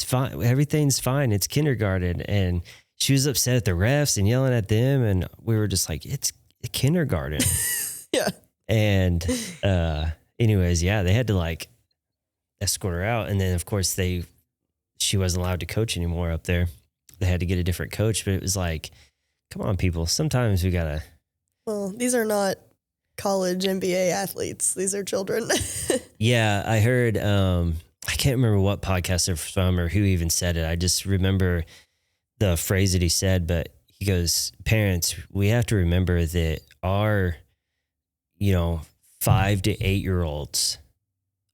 fine. Everything's fine. It's kindergarten. And she was upset at the refs and yelling at them. And we were just like, it's kindergarten. Yeah. And, anyways, yeah, they had to like escort her out. And then of course she wasn't allowed to coach anymore up there. They had to get a different coach, but it was like, come on, people. Sometimes we gotta. Well, these are not college NBA athletes. These are children. Yeah, I heard, I can't remember what podcast they're from or who even said it. I just remember the phrase that he said, but he goes, parents, we have to remember that our, 5 to 8 year olds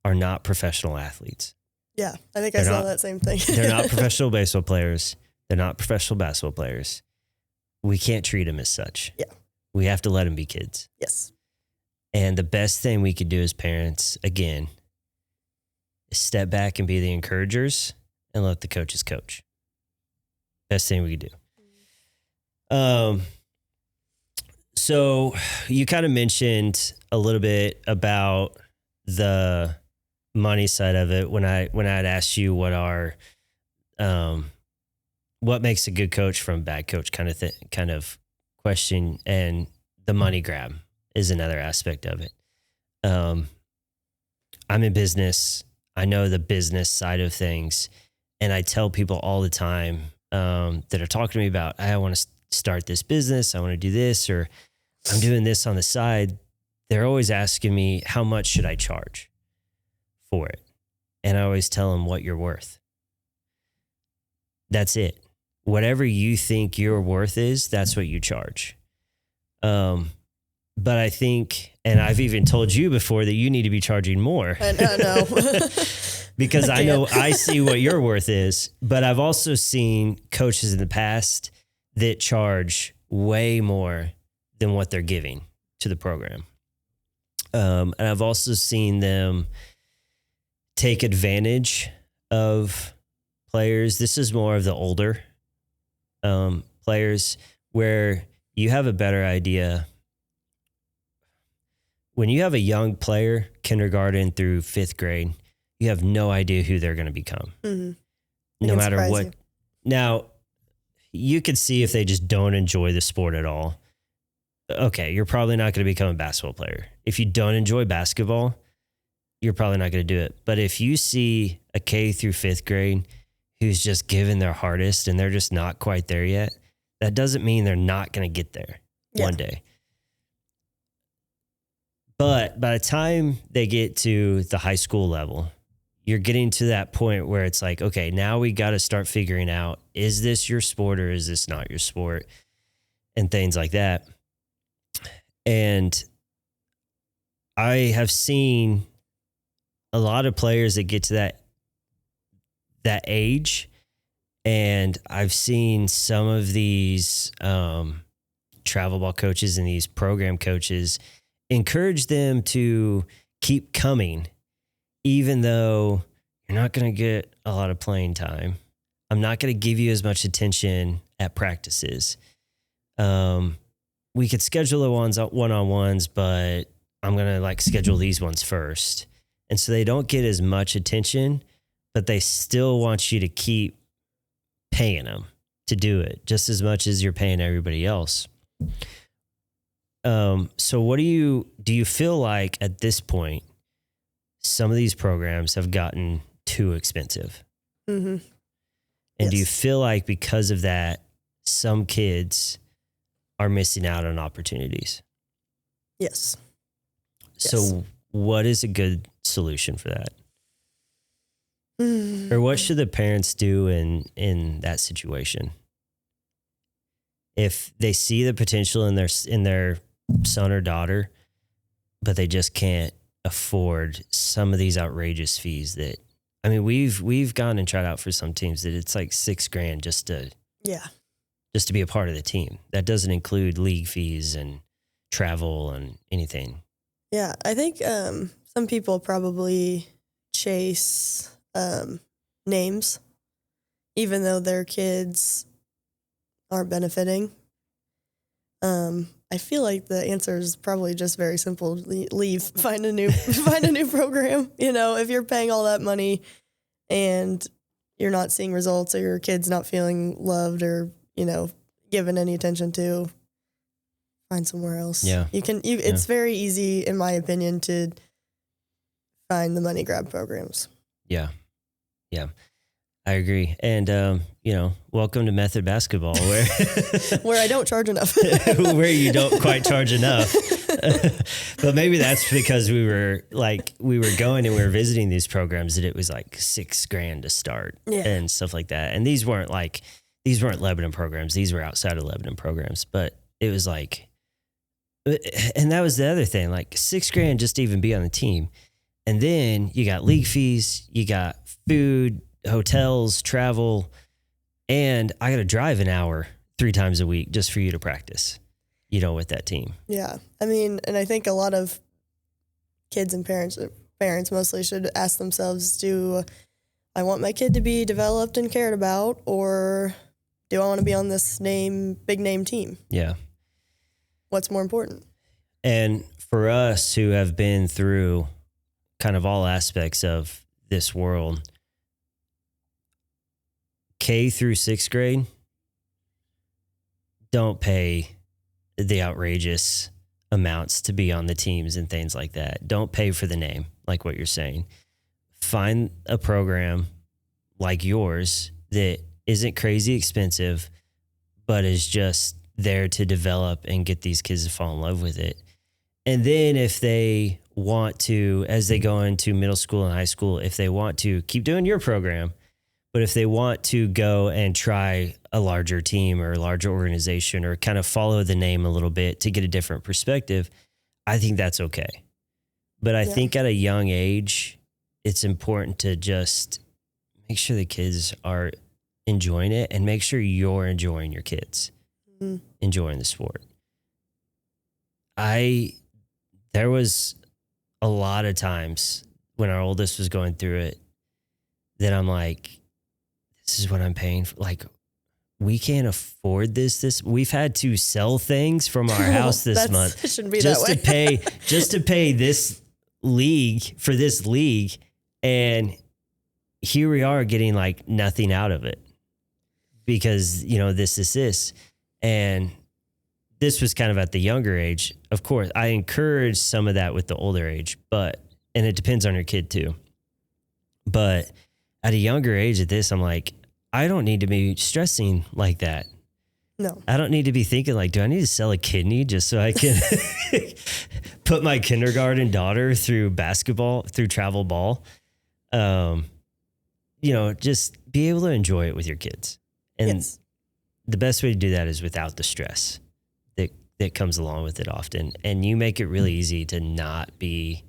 are not professional athletes. Yeah, I think I saw that same thing. They're not professional baseball players. They're not professional basketball players. We can't treat them as such. Yeah. We have to let them be kids. Yes. And the best thing we could do as parents, again, is step back and be the encouragers and let the coaches coach. Best thing we could do. So you kind of mentioned a little bit about the money side of it when I had asked you what makes a good coach from a bad coach kind of question, and the money grab is another aspect of it. I'm in business. I know the business side of things, and I tell people all the time that are talking to me about, I want to start this business, I want to do this, or I'm doing this on the side. They're always asking me, how much should I charge for it? And I always tell them what you're worth. That's it. Whatever you think your worth is, that's what you charge. But I think, and I've even told you before, that you need to be charging more. I know. Because I know I see what your worth is, but I've also seen coaches in the past that charge way more than what they're giving to the program. And I've also seen them take advantage of players. This is more of the older players, where you have a better idea. When you have a young player, kindergarten through 5th grade, you have no idea who they're going to become. Mm-hmm. No matter what. Now, you could see if they just don't enjoy the sport at all. Okay, you're probably not going to become a basketball player. If you don't enjoy basketball, you're probably not going to do it. But if you see a K through 5th grade who's just giving their hardest and they're just not quite there yet, that doesn't mean they're not going to get there one day. But by the time they get to the high school level, you're getting to that point where it's like, okay, now we got to start figuring out, is this your sport or is this not your sport? And things like that. And I have seen a lot of players that get to that age, and I've seen some of these travel ball coaches and these program coaches encourage them to keep coming, even though you're not going to get a lot of playing time. I'm not going to give you as much attention at practices. We could schedule the one-on-ones, but I'm going to like schedule these ones first. And so they don't get as much attention, but they still want you to keep paying them to do it just as much as you're paying everybody else. So what do you feel like at this point, some of these programs have gotten too expensive? Mm-hmm. And Yes. do you feel like because of that, some kids are missing out on opportunities? Yes. So what is a good solution for that? Or what should the parents do in that situation? If they see the potential in their son or daughter, but they just can't afford some of these outrageous fees that, I mean, we've gone and tried out for some teams that it's like $6,000 just to be a part of the team. That doesn't include league fees and travel and anything. Yeah, I think some people probably chase names, even though their kids aren't benefiting. I feel like the answer is probably just very simple: leave, find a new program. You know, if you're paying all that money and you're not seeing results, or your kid's not feeling loved, or given any attention to, find somewhere else. Yeah. It's very easy, in my opinion, to find the money grab programs. Yeah. I agree. And, welcome to Method Basketball where, where I don't charge enough, where you don't quite charge enough. But maybe that's because we were going and we were visiting these programs that it was like $6,000 to start and stuff like that. And these weren't Lebanon programs. These were outside of Lebanon programs, but it was like, and that was the other thing, like $6,000 just to even be on the team. And then you got league fees, you got food, hotels, travel, and I got to drive an hour 3 times a week just for you to practice, with that team. Yeah. I mean, and I think a lot of kids and parents mostly should ask themselves, do I want my kid to be developed and cared about, or do I want to be on this big name team? Yeah. What's more important? And for us who have been through kind of all aspects of this world, K through 6th grade, don't pay the outrageous amounts to be on the teams and things like that. Don't pay for the name, like what you're saying. Find a program like yours that isn't crazy expensive, but is just there to develop and get these kids to fall in love with it. And then if they want to, as they go into middle school and high school, if they want to keep doing your program, but if they want to go and try a larger team or a larger organization or kind of follow the name a little bit to get a different perspective, I think that's okay. But I think at a young age, it's important to just make sure the kids are enjoying it and make sure you're enjoying your kids, enjoying the sport. There was a lot of times when our oldest was going through it that I'm like, this is what I'm paying for. Like, we can't afford this. We've had to sell things from our house this month it shouldn't be just that way. just to pay this league for this league. And here we are getting like nothing out of it because, this. And this was kind of at the younger age. Of course, I encourage some of that with the older age, and it depends on your kid too. But at a younger age at this, I'm like, I don't need to be stressing like that. No. I don't need to be thinking like, do I need to sell a kidney just so I can put my kindergarten daughter through travel ball? Just be able to enjoy it with your kids. And the best way to do that is without the stress that comes along with it often. And you make it really easy to not be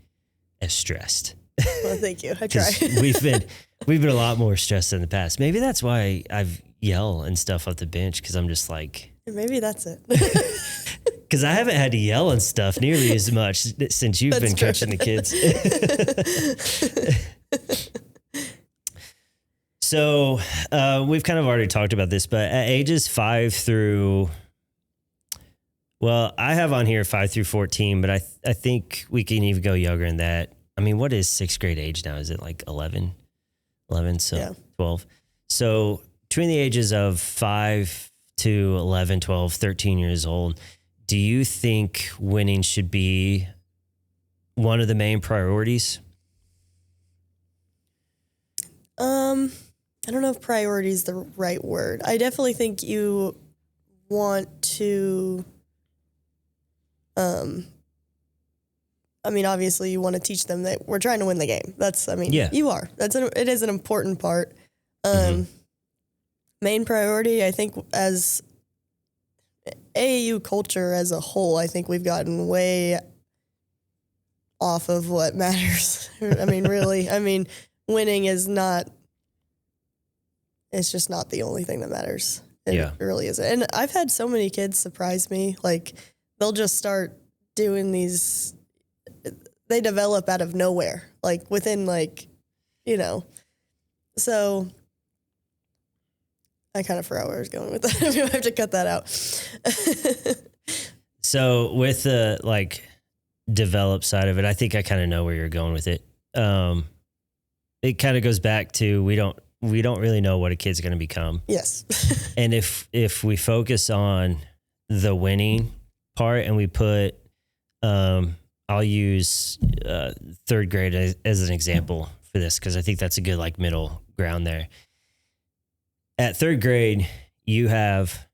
as stressed. Well, thank you. I try. we've been a lot more stressed in the past. Maybe that's why I've yell and stuff off the bench, because I'm just like, Maybe that's it. Because I haven't had to yell and stuff nearly as much since you've been coaching the kids. So we've kind of already talked about this, but at ages 5 through, well, I have on here 5 through 14, but I think we can even go younger than that. I mean, what is sixth grade age now? Is it like 11? 11, so yeah. 12. So between the ages of 5 to 11, 12, 13 years old, do you think winning should be one of the main priorities? I don't know if priority is the right word. I definitely think you want to, I mean, obviously you want to teach them that we're trying to win the game. You are. It is an important part. Main priority, I think, as AAU culture as a whole, I think we've gotten way off of what matters. I mean, really. I mean, winning is not, it's just not the only thing that matters. It really isn't. And I've had so many kids surprise me. Like, they'll just start doing these, they develop out of nowhere, like within so I kind of forgot where I was going with that. I have to cut that out. So with the develop side of it, I think I kind of know where you're going with it. It kind of goes back to, we don't really know what a kid's going to become. Yes. And if we focus on the winning part and we put, I'll use third grade as an example for this, because I think that's a good middle ground there. At third grade, you have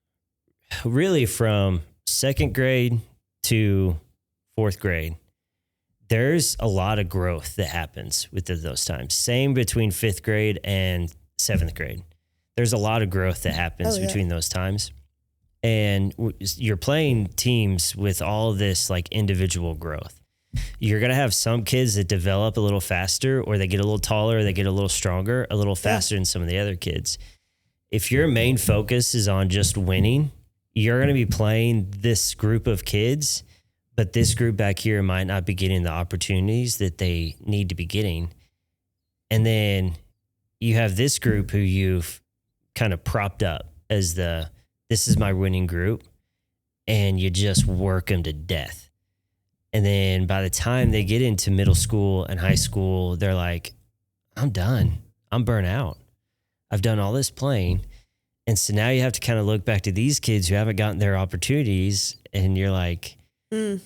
really from second grade to fourth grade, there's a lot of growth that happens within those times. Same between fifth grade and seventh grade. There's a lot of growth that happens between those times. And you're playing teams with all this individual growth. You're going to have some kids that develop a little faster, or they get a little taller, or they get a little stronger, a little faster than some of the other kids. If your main focus is on just winning, you're going to be playing this group of kids, but this group back here might not be getting the opportunities that they need to be getting. And then you have this group who you've kind of propped up as this is my winning group, and you just work them to death. And then by the time they get into middle school and high school, they're like, I'm done. I'm burnt out. I've done all this playing. And so now you have to kind of look back to these kids who haven't gotten their opportunities, and you're like, and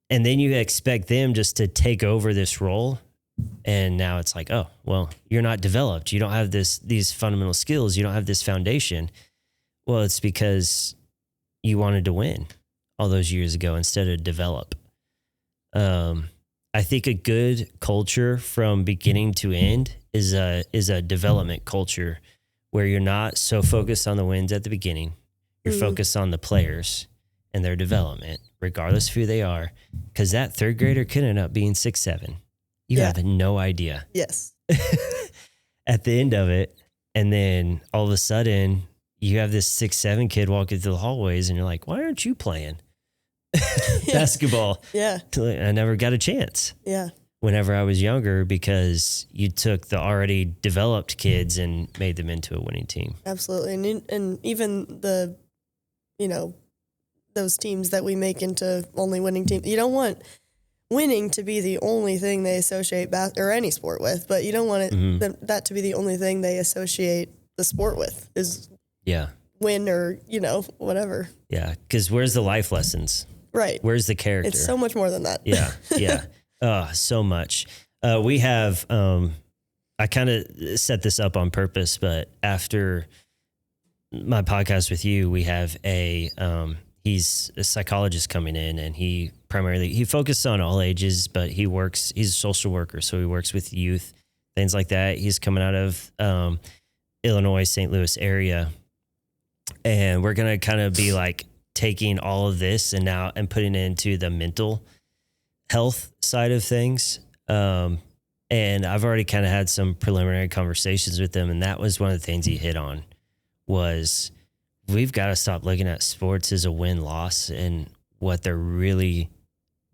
then you expect them just to take over this role. And now it's like, oh, well, you're not developed. You don't have these fundamental skills. You don't have this foundation. Well, it's because you wanted to win all those years ago instead of develop. I think a good culture from beginning to end is a development culture where you're not so focused on the wins at the beginning. You're focused on the players and their development, regardless of who they are, because that third grader could end up being 6'7". You have no idea. Yes. At the end of it, and then all of a sudden you have this 6'7" kid walking through the hallways, and you're like, why aren't you playing basketball? Yeah. I never got a chance. Yeah. Whenever I was younger, because you took the already developed kids and made them into a winning team. Absolutely. And even the, those teams that we make into only winning teams, you don't want winning to be the only thing they associate or any sport with, but you don't want it that to be the only thing they associate the sport with is win or, whatever. Yeah. Because where's the life lessons? Right. Where's the character? It's so much more than that. Yeah. Yeah. So much. We have, I kind of set this up on purpose, but after my podcast with you, we have he's a psychologist coming in, and he focuses on all ages, but he's a social worker. So he works with youth, things like that. He's coming out of, Illinois, St. Louis area. And we're going to kind of be taking all of this and putting it into the mental health side of things. And I've already kind of had some preliminary conversations with them. And that was one of the things he hit on was we've got to stop looking at sports as a win-loss and what they're really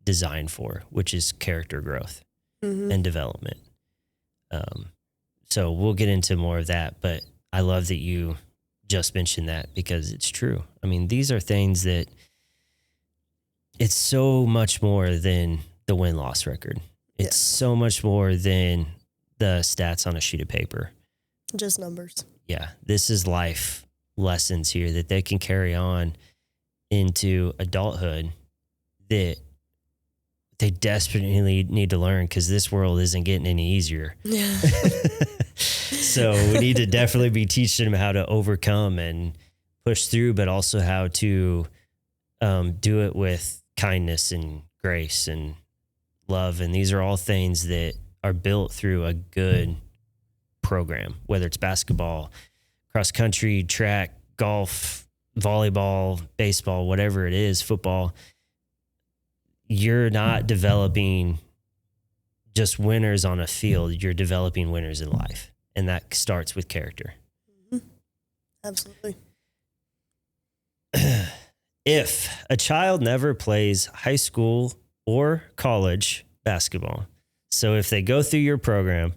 designed for, which is character growth and development. So we'll get into more of that, but I love that you just mentioned that because it's true. I mean, these are things that it's so much more than the win-loss record. It's so much more than the stats on a sheet of paper. Just numbers. Yeah. This is life lessons here that they can carry on into adulthood that they desperately need to learn because this world isn't getting any easier. Yeah. So we need to definitely be teaching them how to overcome and push through, but also how to do it with kindness and grace and love. And these are all things that are built through a good program, whether it's basketball, cross country, track, golf, volleyball, baseball, whatever it is, football. You're not developing just winners on a field. You're developing winners in life. And that starts with character. Absolutely. If a child never plays high school or college basketball, so if they go through your program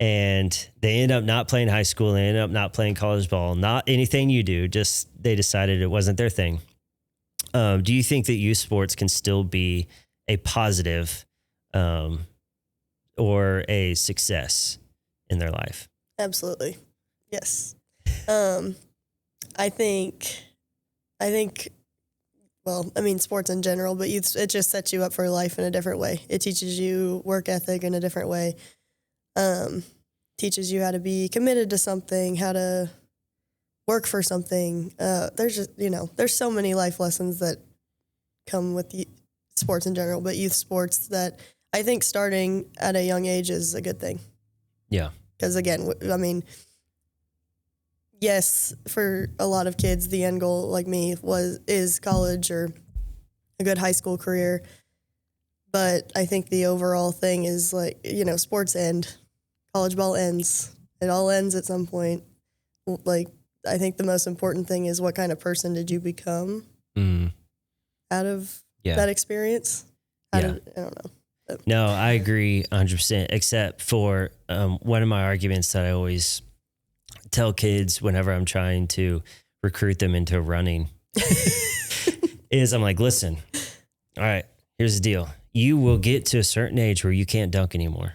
and they end up not playing high school, they end up not playing college ball, not anything you do, just they decided it wasn't their thing. Do you think that youth sports can still be a positive or a success in their life? Absolutely. Yes. I think, well, I mean, sports in general, but it just sets you up for life in a different way. It teaches you work ethic in a different way. Teaches you how to be committed to something, how to work for something. There's just, there's so many life lessons that come with sports in general, but youth sports that I think starting at a young age is a good thing. Yeah. Because again, I mean, yes, for a lot of kids, the end goal, like me, is college or a good high school career. But I think the overall thing is like, sports end, college ball ends. It all ends at some point. Like, I think the most important thing is what kind of person did you become out of that experience? I don't know. No, I agree 100%, except for one of my arguments that I always tell kids whenever I'm trying to recruit them into running is I'm like, listen, all right, here's the deal. You will get to a certain age where you can't dunk anymore.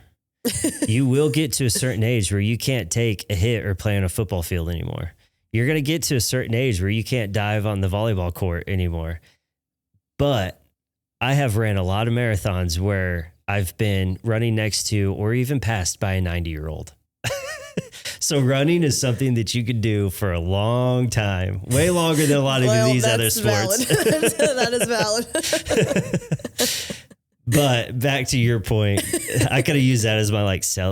You will get to a certain age where you can't take a hit or play on a football field anymore. You're going to get to a certain age where you can't dive on the volleyball court anymore. But I have ran a lot of marathons where I've been running next to or even passed by a 90-year-old. So running is something that you could do for a long time, way longer than a lot of these other sports. That is valid. But back to your point, I could have used that as my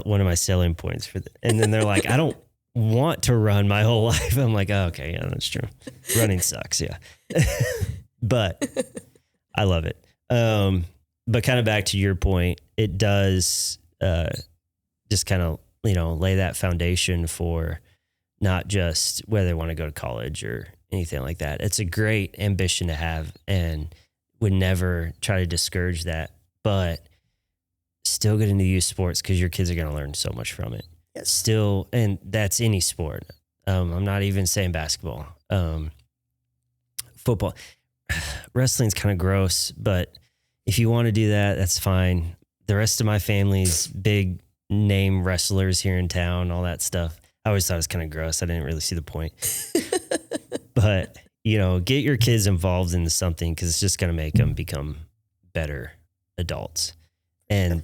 one of my selling points for and then they're like, I don't want to run my whole life. I'm like, oh, okay, yeah, that's true. Running sucks, yeah. But I love it. But kind of back to your point, it does just kind of, lay that foundation for not just whether they want to go to college or anything like that. It's a great ambition to have and would never try to discourage that, but still get into youth sports because your kids are going to learn so much from it. Yes. Still, and that's any sport. I'm not even saying basketball. Football. Wrestling's kind of gross, but if you want to do that, that's fine. The rest of my family's big name wrestlers here in town, all that stuff. I always thought it was kind of gross. I didn't really see the point. But, get your kids involved in something because it's just going to make them become better adults. And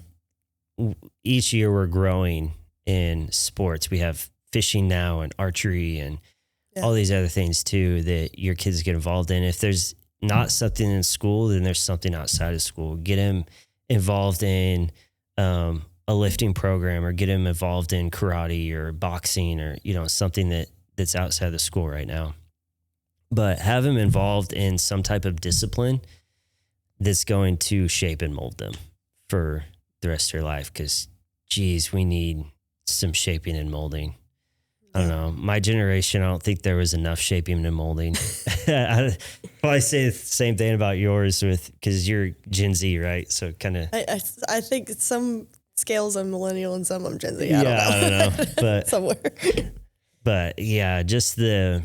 each year we're growing in sports. We have fishing now and archery and all these other things too that your kids get involved in. If there's not something in school, then there's something outside of school. Get him involved in a lifting program or get him involved in karate or boxing or, something that's outside of the school right now. But have him involved in some type of discipline that's going to shape and mold them for the rest of their life. Because, geez, we need some shaping and molding. I don't know. My generation, I don't think there was enough shaping and molding. I probably say the same thing about yours because you're Gen Z, right? So kind of. I think some scales I'm millennial and some I'm Gen Z. I don't know. But somewhere. But yeah, just the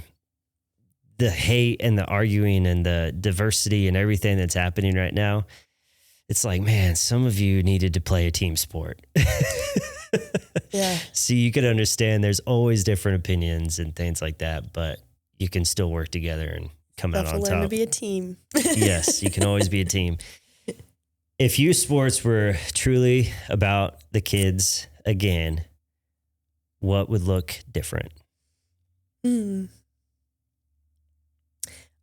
hate and the arguing and the diversity and everything that's happening right now. It's like, man, some of you needed to play a team sport. Yeah. So you could understand there's always different opinions and things like that, but you can still work together and come out on top. Learn to be a team. Yes, you can always be a team. If youth sports were truly about the kids again, what would look different?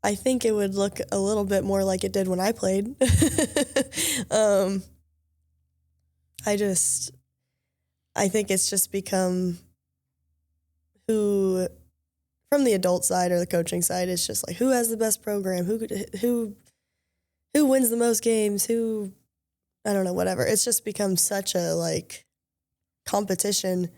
I think it would look a little bit more like it did when I played. I think it's just become from the adult side or the coaching side, it's just like who has the best program, who wins the most games, I don't know, whatever. It's just become such a like competition,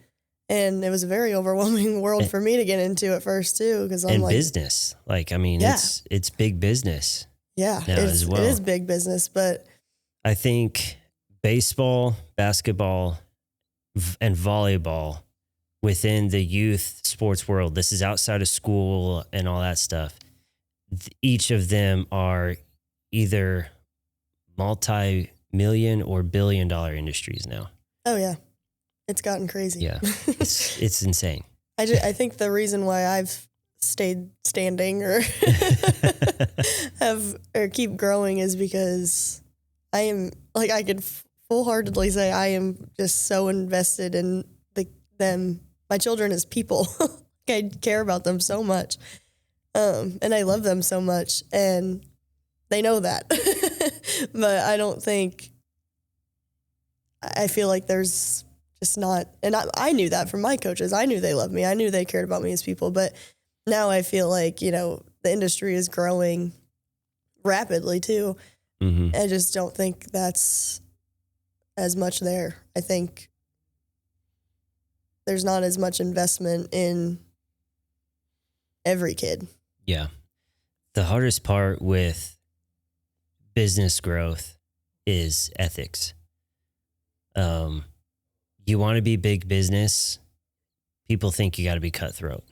and it was a very overwhelming world for me to get into at first too, because I'm like business. Like, I mean, it's big business. Yeah, as well. It is big business, but I think baseball, basketball, and volleyball within the youth sports world, this is outside of school and all that stuff. Each of them are either multi-million or billion-dollar industries now. Oh yeah, it's gotten crazy. Yeah, it's insane. I think the reason why I've stayed standing or keep growing is because I am like I could full-heartedly say I am just so invested in them, my children as people. I care about them so much, and I love them so much, and they know that. But I don't think. I feel like there's just not, and I knew that from my coaches. I knew they loved me. I knew they cared about me as people. But now I feel like the industry is growing rapidly too. Mm-hmm. I just don't think that's as much there. I think there's not as much investment in every kid. Yeah. The hardest part with business growth is ethics. You want to be big business, people think you got to be cutthroat.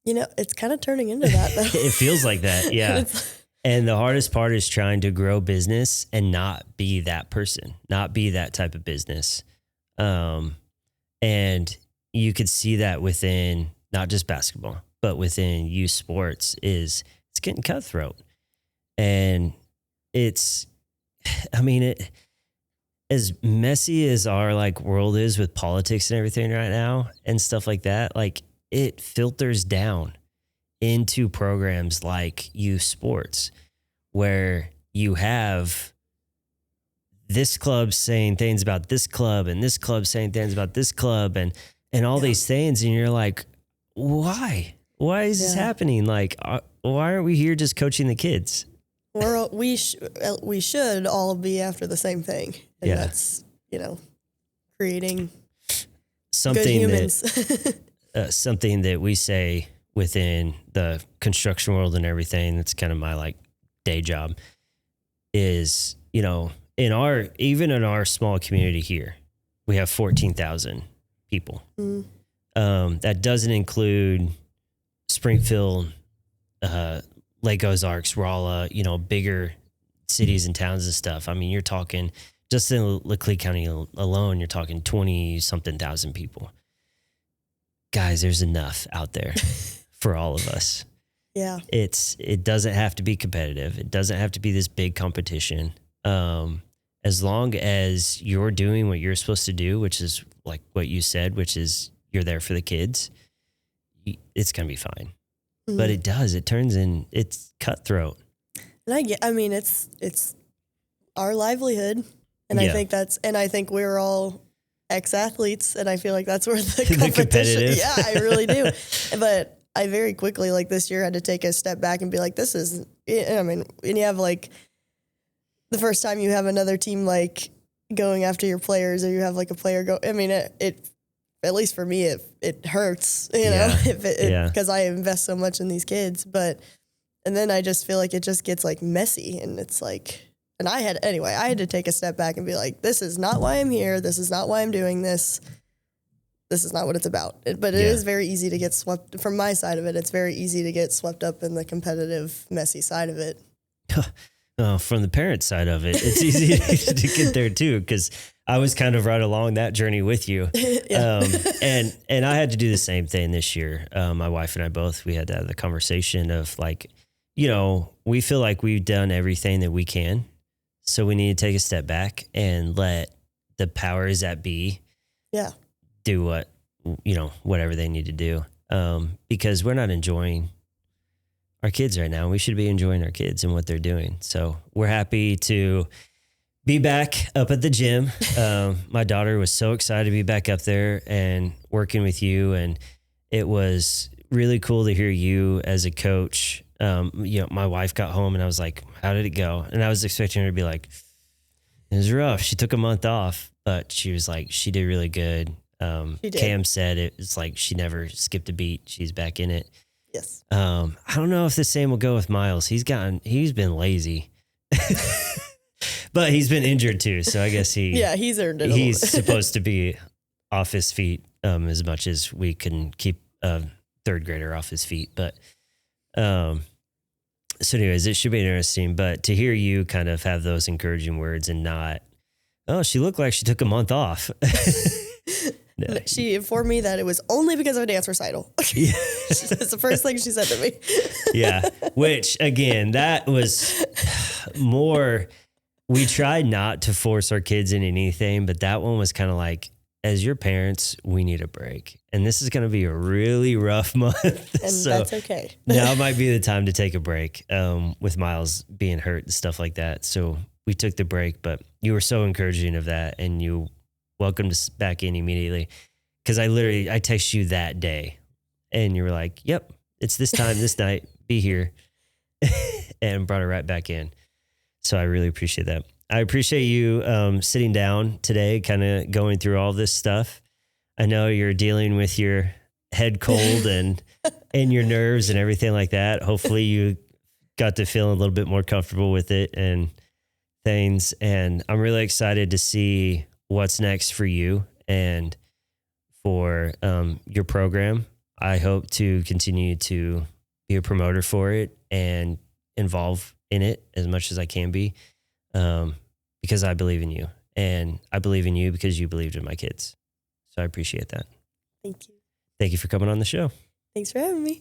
It's kind of turning into that though. It feels like that. Yeah. And the hardest part is trying to grow business and not be that person, not be that type of business. And you could see that within not just basketball, but within youth sports it's getting cutthroat. And as messy as our like world is with politics and everything right now and stuff like that, like it filters down into programs like youth sports where you have this club saying things about this club and this club saying things about this club and all these things. And you're like, why is this happening? Like, why aren't we here just coaching the kids? We should all be after the same thing. And that's, creating something good humans. Something that we say within the construction world and everything, that's kind of my like day job is, even in our small community here, we have 14,000 people. Mm. That doesn't include Springfield, Lake Ozarks, Rolla, bigger cities and towns and stuff. I mean, you're talking just in Leclerc County alone, you're talking 20 something thousand people. Guys, there's enough out there for all of us. Yeah. It doesn't have to be competitive. It doesn't have to be this big competition. As long as you're doing what you're supposed to do, which is like what you said, which is you're there for the kids, it's going to be fine. Mm-hmm. But it's cutthroat. And it's our livelihood. And I think we're all ex-athletes, and I feel like that's where the competition. Yeah, I really do. But I very quickly, like this year, had to take a step back and be like, and you have like the first time you have another team like going after your players, or you have like a player go. I mean, it at least for me, it hurts, you know, because I invest so much in these kids. And then I just feel like it just gets like messy, and it's like, and I had to take a step back and be like, this is not why I'm here. This is not why I'm doing this. This is not what it's about. But it is very easy to get swept, from my side of it, it's very easy to get swept up in the competitive, messy side of it. From the parent side of it, it's easy to get there too, because I was kind of right along that journey with you. And I had to do the same thing this year. My wife and I both, we had to have the conversation of like, you know, we feel like we've done everything that we can. So we need to take a step back and let the powers that be do what, you know, whatever they need to do. Because we're not enjoying our kids right now. We should be enjoying our kids and what they're doing. So we're happy to be back up at the gym. My daughter was so excited to be back up there and working with you. And it was really cool to hear you as a coach. You know, my wife got home and I was like, how did it go? And I was expecting her to be like, it was rough. She took a month off, but she was like, she did really good. Cam said it was like, she never skipped a beat. She's back in it. Yes. I don't know if the same will go with Miles. He's been lazy, but he's been injured too. So I guess he's earned it. He's supposed to be off his feet, as much as we can keep a third grader off his feet. But, so anyways, it should be interesting, but to hear you kind of have those encouraging words and not, oh, she looked like she took a month off. No. She informed me that it was only because of a dance recital. That's the first thing she said to me. Yeah. Which again, that was more, we tried not to force our kids in anything, but that one was kind of like, as your parents, we need a break. And this is going to be a really rough month. And so that's okay. Now might be the time to take a break, with Miles being hurt and stuff like that. So we took the break, but you were so encouraging of that, and you welcomed us back in immediately. Cause I texted you that day and you were like, yep, it's this time, this night, be here, and brought it right back in. So I really appreciate that. I appreciate you sitting down today, kind of going through all this stuff. I know you're dealing with your head cold and your nerves and everything like that. Hopefully you got to feel a little bit more comfortable with it and things. And I'm really excited to see what's next for you and for your program. I hope to continue to be a promoter for it and involve in it as much as I can be, because I believe in you, and I believe in you because you believed in my kids. So I appreciate that. Thank you. Thank you for coming on the show. Thanks for having me.